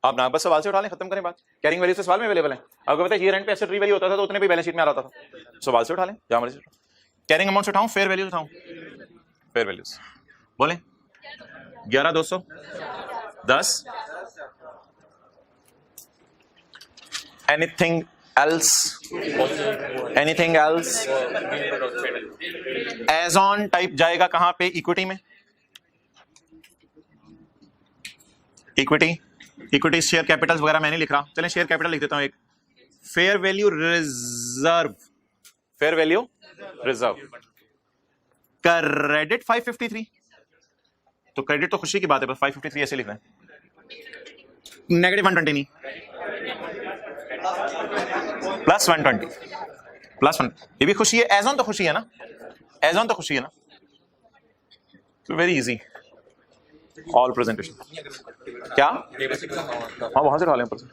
आप ना, बस सवाल से उठा लें, खत्म करें बात। कैरिंग वैल्यू से सवाल में अवेलेबल है। आपको पता है ईयर एंड पे एसेट रीवैल्यू होता था तो उतने भी बैलेंस शीट में आ रहा था, सवाल से उठा लें, जहां मर्जी। कैरिंग अमाउंट से उठाऊं, फेयर वैल्यूज उठाऊं? फेयर वैल्यूज बोले 11,210। Anything else? Anything else? As on type जाएगा कहां पे? इक्विटी में। इक्विटी, इक्विटी शेयर कैपिटल्स वगैरह मैं नहीं लिख रहा, चलें शेयर कैपिटल लिख देता हूं एक। Fair value reserve, fair value reserve. Credit 553, तो क्रेडिट तो खुशी की बात है, बस 553 ऐसे लिखना है। नेगेटिव 120 नहीं, प्लस 120, प्लस 1, ये भी खुशी है। एज ऑन तो खुशी है ना, एज ऑन तो खुशी है ना, तो वेरी इजी। ऑल प्रेजेंटेशन क्या? हाँ वहां से उठा लें ऊपर से।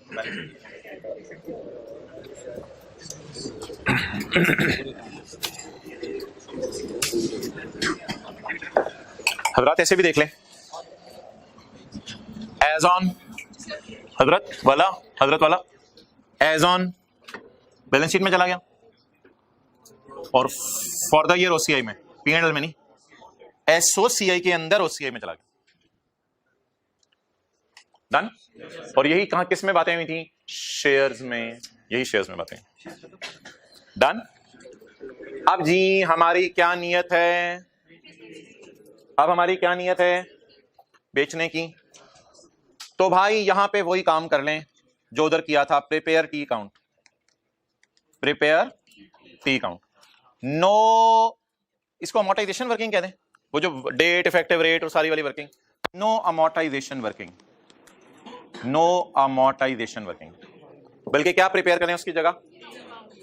हजरत ऐसे भी देख लें, एज ऑन हजरत वाला एज ऑन बैलेंस शीट में चला गया, और फॉर द ईयर ओसीआई में, P&L में नहीं, एसओसीआई के अंदर ओसीआई में चला गया। डन। और यही कहां किस में बातें हुई थी? शेयर्स में, यही शेयर्स में बातें। डन। अब जी हमारी क्या नियत है? अब हमारी क्या नियत है बेचने की? तो भाई यहां पे वही काम कर लें जो उधर किया था, prepare T account, prepare T account. No, इसको अमोर्टाइजेशन वर्किंग कह दें, वो जो डेट, इफेक्टिव रेट और सारी वाली working. No amortisation working, no amortisation working, बल्कि क्या प्रिपेयर करें उसकी जगह?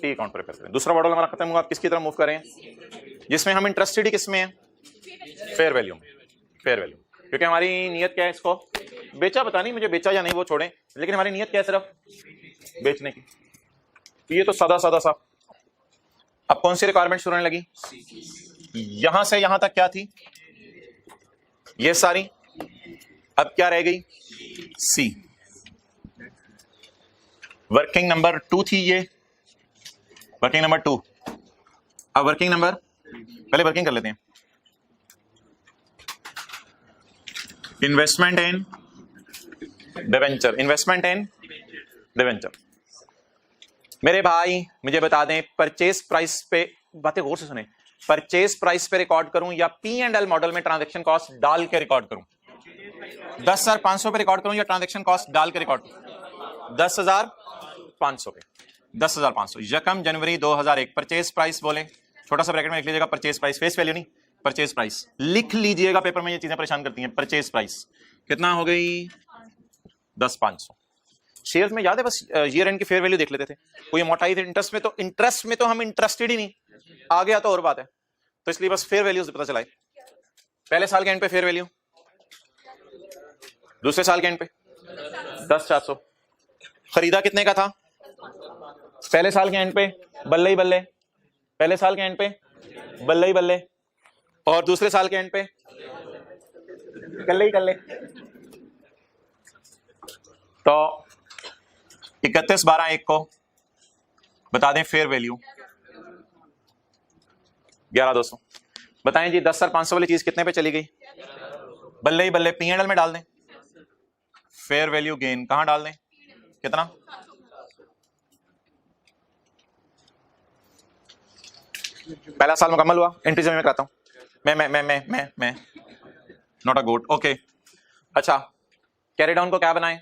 टी अकाउंट प्रिपेयर करें। दूसरा मॉडल हमारा खत्म हुआ, आप किसकी तरफ मूव करें? जिसमें हम इंटरेस्टेड ही किसमें है? फेयर वैल्यू में, फेयर वैल्यू। क्योंकि हमारी नियत क्या है? इसको बेचा, पता नहीं मुझे बेचा या नहीं वो छोड़ें, लेकिन हमारी नियत क्या है? सिर्फ बेचने की। ये तो सादा सादा सा। अब कौन सी रिक्वायरमेंट शुरू होने लगी? यहां से यहां तक क्या थी? ये सारी। अब क्या रह गई? सी। वर्किंग नंबर 2 थी ये, वर्किंग नंबर 2। अब वर्किंग नंबर, पहले वर्किंग कर लेते हैं। Investment in debenture, investment in debenture. मेरे भाई मुझे बता दें, परचेज प्राइस पे, बातें गौर से सुने, परचेज प्राइस पे रिकॉर्ड करूं या P&L मॉडल में ट्रांजैक्शन कॉस्ट डाल के रिकॉर्ड करूं? 10,500 पे रिकॉर्ड करूं या ट्रांजैक्शन कॉस्ट डाल के रिकॉर्ड करूं? 10,500 पे। 10,500 यकम जनवरी 2001 परचेज प्राइस बोले, छोटा सा ब्रैकेट में लिख लीजिएगा परचेज प्राइस, फेस वैल्यू नहीं, परचेज प्राइस लिख लीजिएगा, पेपर में ये चीजें परेशान करती हैं। परचेज प्राइस कितना हो गई? 10,500। शेयर्स में याद है बस ईयर एंड की फेयर वैल्यू देख लेते थे, कोई अमोर्टाइज इंटरेस्ट में, तो इंटरेस्ट में तो हम इंटरेस्टेड ही नहीं, आ गया तो और बात है, तो इसलिए बस फेयर वैल्यू से पता चला है। पहले साल के एंड पे फेयर वैल्यू, दूसरे साल के एंड पे 10,400। खरीदा कितने का था? पहले साल के एंड पे बल्ले ही बल्ले, पहले साल के एंड पे बल्ले ही बल्ले, और दूसरे साल के एंड पे कल्ले ही कल्ले। तो 31/12/1 को बता दें फेयर वैल्यू 11,200। बताएं जी 10,500 वाली चीज कितने पे चली गई? बल्ले ही बल्ले। P&L में डाल दें, फेयर वैल्यू गेन कहां डाल दें? कितना? पहला साल मुकम्मल हुआ, एंट्री से मैं कराता हूं। मैं नॉट अ गुड। ओके, अच्छा, कैरी डाउन को क्या बनाएं?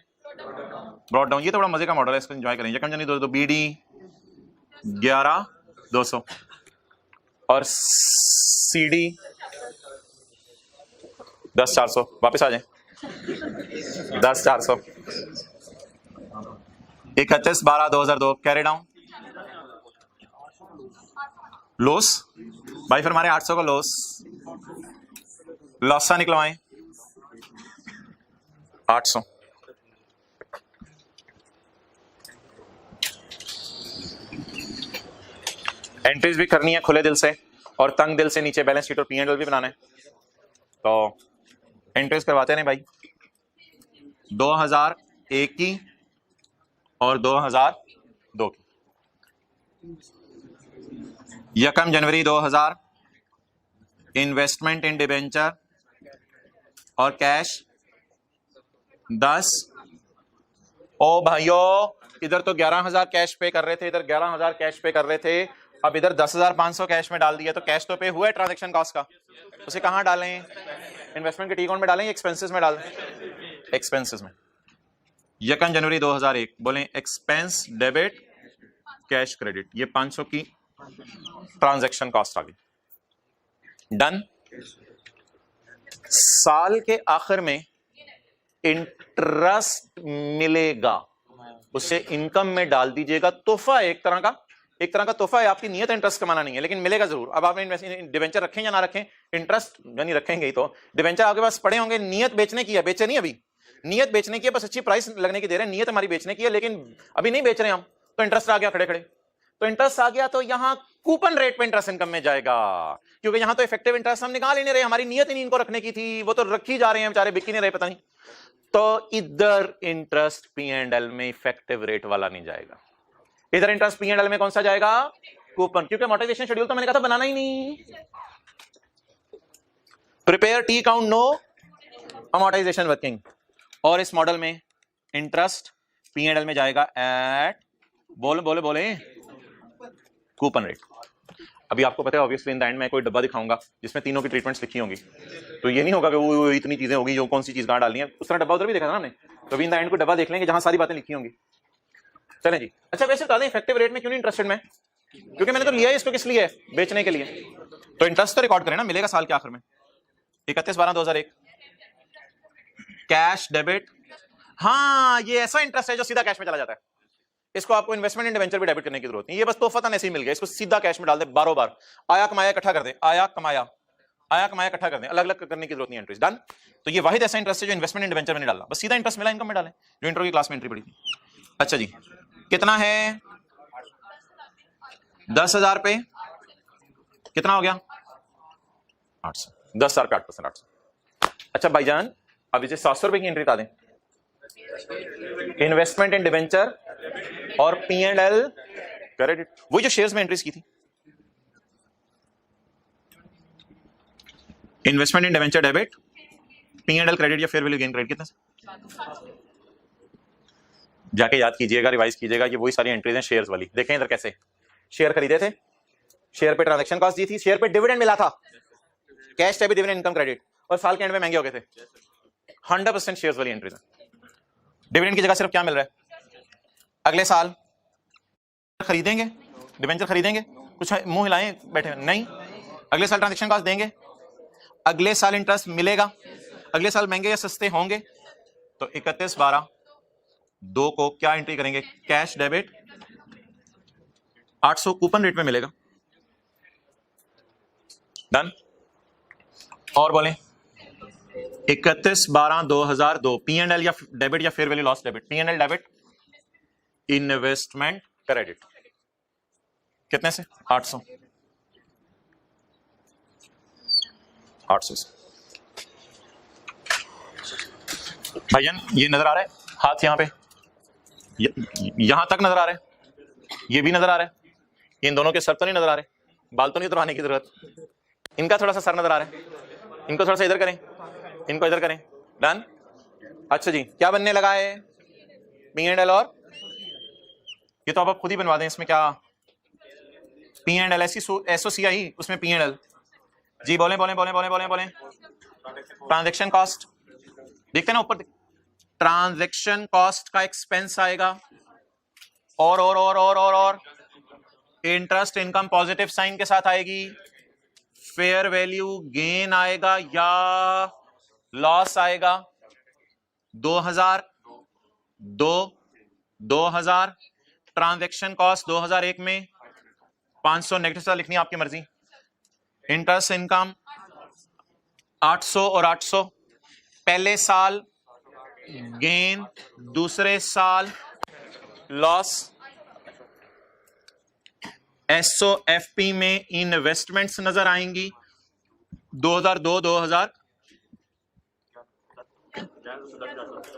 Brought down. ये तो बड़ा मजे का मॉडल है, इसको एंजॉय करें। यकम जनवरी 2002 BD 11,200 और CD 10,400। वापस आ जाए 10,400। 31/12/2002 कैरी डाउन लॉस भाई, फिर हमारे 800 का लॉस, लॉस सा निकलवाएं 800। एंट्रीज भी करनी है खुले दिल से और तंग दिल से, नीचे बैलेंस शीट और P&L भी बनाना है, तो एंट्रीज करवाते हैं भाई। 2001 की और 2002 की। यकम जनवरी 2000 इन्वेस्टमेंट इन डिबेंचर और कैश 10। ओ भाइयों, इधर तो 11,000 कैश पे कर रहे थे, इधर 11,000 कैश पे कर रहे थे, अब इधर 10,500 कैश में डाल दिया, तो कैश तो पे हुआ है ट्रांजैक्शन कॉस्ट का, उसे कहां डालें? इन्वेस्टमेंट के टी अकाउंट में डालें या एक्सपेंसेस में डालें? एक्सपेंसेस में। यकम जनवरी 2001 बोले एक्सपेंस डेबिट कैश क्रेडिट, ये 500 की ट्रांजैक्शन कॉस्ट आ गई। डन। साल के आखिर में इंटरेस्ट मिलेगा, उसे इनकम में डाल दीजिएगा। तोहफा है, एक तरह का तोहफा है, आपकी नियत इंटरेस्ट कमाना नहीं है, लेकिन मिलेगा जरूर। अब आपने डिवेंचर रखें या ना रखें, इंटरेस्ट यानी रखेंगे ही, तो डिवेंचर आपके पास पड़े होंगे, नियत बेचने की है, बेचे नहीं अभी, नियत बेचने की है, बस अच्छी प्राइस लगने की दे रहे हैं, नियत हमारी बेचने की है, लेकिन अभी नहीं बेच रहे हम, तो इंटरेस्ट आ गया खड़े खड़े, तो इंटरेस्ट आ गया तो यहां कूपन रेट पे इंटरेस्ट इनकम में जाएगा, क्योंकि यहां तो इफेक्टिव इंटरेस्ट हम निकाल ही नहीं रहे, हमारी नियत ही नहीं इनको रखने की थी, वो तो रखी जा रहे हैं बेचारे, बिक ही नहीं रहे, पता नहीं। तो इधर इंटरेस्ट P&L में इफेक्टिव रेट वाला नहीं जाएगा, इधर इंटरेस्ट पी एंड एल में कौन सा जाएगा? कूपन, क्योंकि अमोर्टाइजेशन शेड्यूल तो मैंने कहा था बनाना ही नहीं। Prepare T count no amortisation working, और इस मॉडल में इंटरेस्ट पी एंड एल में जाएगा एट बोले कूपन रेट। अभी आपको पता है ऑब्वियसली इन द एंड मैं कोई डब्बा दिखाऊंगा जिसमें तीनों की ट्रीटमेंट्स लिखी होंगी, तो ये नहीं होगा कि वो इतनी चीजें होगी जो कौन सी चीज कहां डालनी है, उस तरह डब्बा उधर भी देखा था ना हमने। तो अभी इन द एंड को डब्बा देख लेंगे जहां सारी बातें लिखी होंगी। चलें जी। अच्छा वैसे बता दें इफेक्टिव रेट में क्यों नहीं इंटरेस्टेड मैं, क्योंकि मैंने तो लिया है इसको किस लिए, बेचने के लिए। तो इंटरेस्ट तो रिकॉर्ड करें ना, मिलेगा साल के आखिर में 31/12/2001 कैश डेबिट। हाँ ये ऐसा इंटरेस्ट है जो सीधा कैश में चला जाता है, इसको आपको इन्वेस्टमेंट इन डिवेंचर भी डेबिट करने की जरूरत नहीं, ये बस तोहफतन ऐसे ही मिल गया, इसको सीधा कैश में डाल दे, बारों बार आया कमाया इकट्ठा कर दे, आया कमाया इकट्ठा कर दे, अलग अलग करने की जरूरत नहीं, एंट्रीज डन। तो ये वाहिद ऐसा इंटरेस्ट है जो इन्वेस्टमेंट इन डिवेंचर में नहीं डालना, बस सीधा इंटरेस्ट मिला इनकम में डालें, जो इंटर की क्लास में एंट्री पड़ी थी। अच्छा जी कितना है, 10,000 पे कितना हो गया 800, 10,000 पे 8%, 800। अच्छा भाईजान अब इसे 700 रुपए की एंट्री बता दें, इन्वेस्टमेंट इन डिवेंचर और पी एंड एल क्रेडिट, वही जो शेयर्स में एंट्रीज की थी, investment in debenture debit, P and L credit या फेयर वैल्यू गेन क्रेडिट, कितना जाके याद कीजिएगा, रिवाइज कीजिएगा, ये वही सारी एंट्रीज हैं शेयर्स वाली। देखें इधर कैसे शेयर खरीदे थे, शेयर पे ट्रांजैक्शन कॉस्ट दी थी, शेयर पे डिविडेंड मिला था, cash debit dividend income credit, और साल के एंड में महंगे हो गए थे। 100% शेयर्स वाली एंट्रीज है। डिविडेंड की जगह सिर्फ क्या मिल रहा है, अगले साल खरीदेंगे, डिवेंचर खरीदेंगे, कुछ मुंह हिलाएं बैठे नहीं, अगले साल ट्रांजैक्शन कॉस्ट देंगे, अगले साल इंटरेस्ट मिलेगा, अगले साल महंगे या सस्ते होंगे। तो 31/12/2 को क्या एंट्री करेंगे, कैश डेबिट 800 कूपन रेट में मिलेगा, डन। और बोलें 31/12/2002 पी एंड एल या डेबिट या fair value loss debit, P and L debit, investment credit कितने से 800 से। भाईजान ये नजर आ रहा है हाथ यहां पे, यहां तक नजर आ रहा है, ये भी नजर आ रहा है, इन दोनों के सर तो नहीं नजर आ रहे, बाल तो नहीं उतरवाने की जरूरत, इनका थोड़ा सा सर नजर आ रहा है, इनको थोड़ा सा इधर करें, इनको इधर करें, डन। अच्छा जी क्या बनने लगा है, पी एंड एल, और ये तो आप खुद ही बनवा दें, इसमें क्या पी एंड एल एसओसीआई, उसमें पी एंड एल जी, बोले ट्रांजैक्शन कॉस्ट देखते ना ऊपर, ट्रांजैक्शन कॉस्ट का एक्सपेंस आएगा, और इंटरेस्ट इनकम पॉजिटिव साइन के साथ आएगी, फेयर वैल्यू गेन आएगा या लॉस आएगा, 2000 ट्रांजैक्शन कॉस्ट 2001 में 500 नेगेटिव से लिखनी है आपकी मर्जी, इंटरेस्ट इनकम 800 और 800, पहले साल गेन, दूसरे साल लॉस, एसओएफपी में इन्वेस्टमेंट्स नजर आएंगी 2002-2000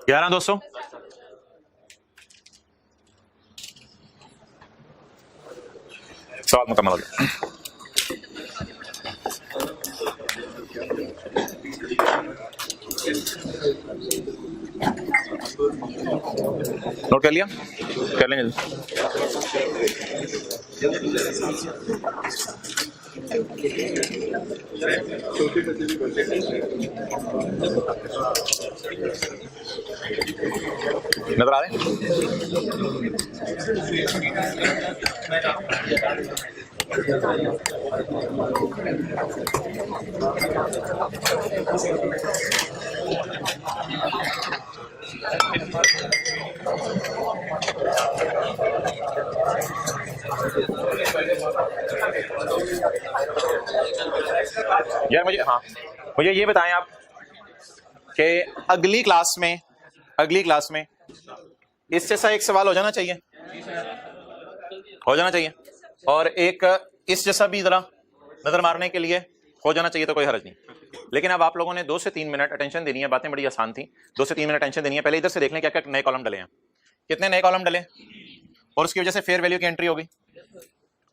11,200, सवाल मुकम्मल हो गया। नोट कर लिया, कर लेंगे। नजर आ रहे हैं? यार मुझे ये बताएं आप कि अगली क्लास में इस जैसा एक सवाल हो जाना चाहिए, और एक इस जैसा भी जरा नजर मारने के लिए हो जाना चाहिए, तो कोई हर्ज नहीं। लेकिन अब आप लोगों ने 2 से 3 मिनट अटेंशन देनी है, बातें बड़ी आसान थी, 2 से 3 मिनट अटेंशन देनी है। पहले इधर से देख लें क्या क्या नए कॉलम डले हैं, कितने नए कॉलम डले, और उसकी वजह से फेयर वैल्यू की एंट्री होगी।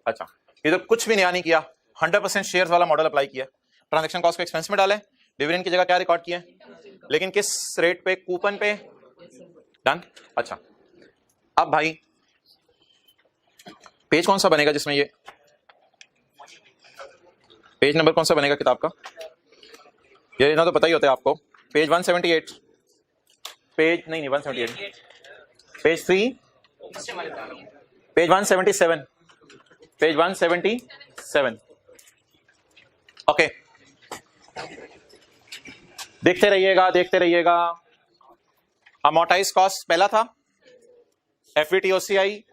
अच्छा, ये तो कुछ भी नया नहीं किया, 100% शेयर्स वाला मॉडल अप्लाई किया, ट्रांजैक्शन कॉस्ट को एक्सपेंस में डाले, डिविडेंड की जगह क्या रिकॉर्ड किया, लेकिन किस रेट पे, कूपन पे। डन। अच्छा, अब भाई पेज कौन सा बनेगा जिसमें ये, पेज नंबर कौन सा बनेगा किताब का, ये ना तो पता ही होता है आपको। पेज 178, पेज नहीं 178, पेज 3, पेज 177, पेज 177। ओके, देखते रहिएगा देखते रहिएगा। अमोर्टाइज कॉस्ट पहला था, एफवीटीओसीआई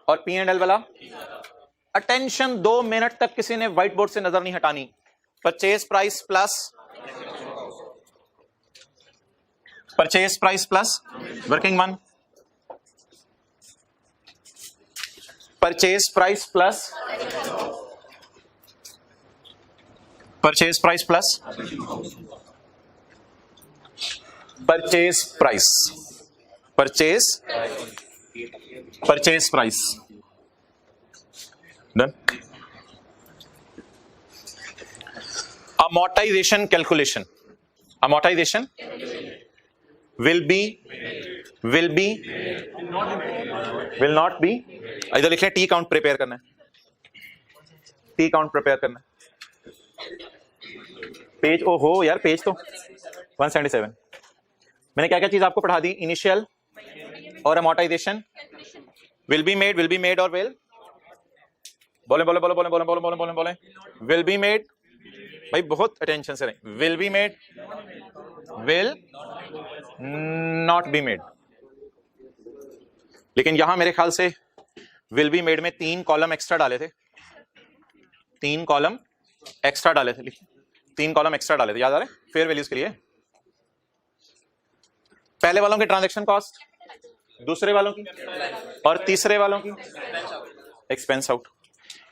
और P&L वाला। अटेंशन, 2 मिनट तक किसी ने व्हाइट बोर्ड से नजर नहीं हटानी। Purchase price plus working one, purchase price plus purchase price done. amortization calculation, amortization will not be, इधर लिख लें टी काउंट प्रिपेयर करना है, टी काउंट प्रिपेयर करना है। पेज, ओ हो यार, पेज तो 177। मैंने क्या क्या चीज आपको पढ़ा दी, इनिशियल और amortization, will be made और will, बोले बोले बोले बोले बोले बोले बोले बोले बोले will be made, भाई बहुत अटेंशन से रहे, will be made, will not be made। लेकिन यहां मेरे ख्याल से will be made में 3 कॉलम एक्स्ट्रा डाले थे, 3 कॉलम एक्स्ट्रा डाले थे, 3 कॉलम एक्स्ट्रा डाले थे, याद आ रहे, फेयर वैल्यूज के लिए। पहले वालों की ट्रांजैक्शन कॉस्ट, दूसरे वालों की और तीसरे वालों की एक्सपेंस आउट।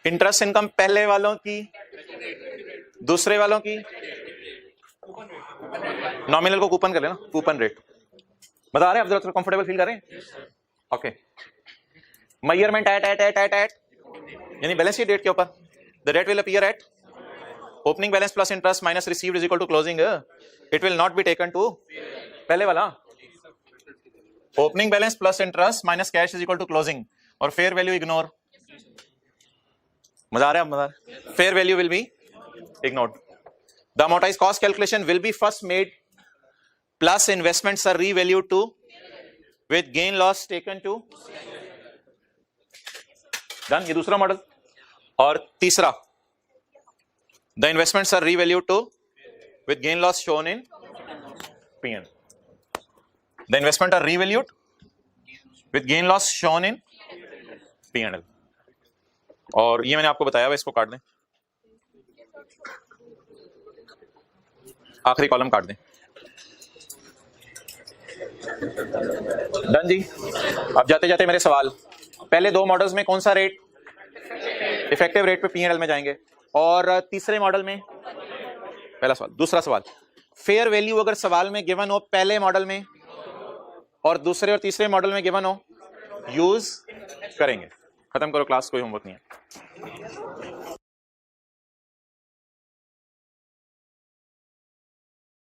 इंटरेस्ट इनकम पहले वालों की, दूसरे वालों की, नॉमिनल को कूपन कर लेना, कूपन रेट। बता रहे हैं आप, जरा कंफर्टेबल फील कर रहे हैं? ओके, मेजरमेंट एट यानी बैलेंस शीट डेट के ऊपर, the date will appear at opening balance plus interest minus received is equal to closing, it will not be taken to, पहले वाला opening balance plus interest minus cash is equal to closing, और fair value ignore. मजा आ रहा है? मजा आ रहा है? Fair value will be ignored. The amortized cost calculation will be first made plus investments are revalued to with gain loss taken to done। ये दूसरा मॉडल। और तीसरा, the investments are revalued to with gain loss shown in P&L। the investment are revalued with gain loss shown in P&L। और ये मैंने आपको बताया हुआ, इसको काट दें, आखिरी कॉलम काट दें। डन जी। अब जाते जाते मेरे सवाल, पहले 2 मॉडल्स में कौन सा रेट, इफेक्टिव रेट पे P&L में जाएंगे, और तीसरे मॉडल में, पहला सवाल। दूसरा सवाल, फेयर वैल्यू अगर सवाल में गिवन हो पहले मॉडल में और दूसरे और तीसरे मॉडल में गिवन हो, यूज करेंगे। खत्म करो क्लास, कोई होमवर्क नहीं है।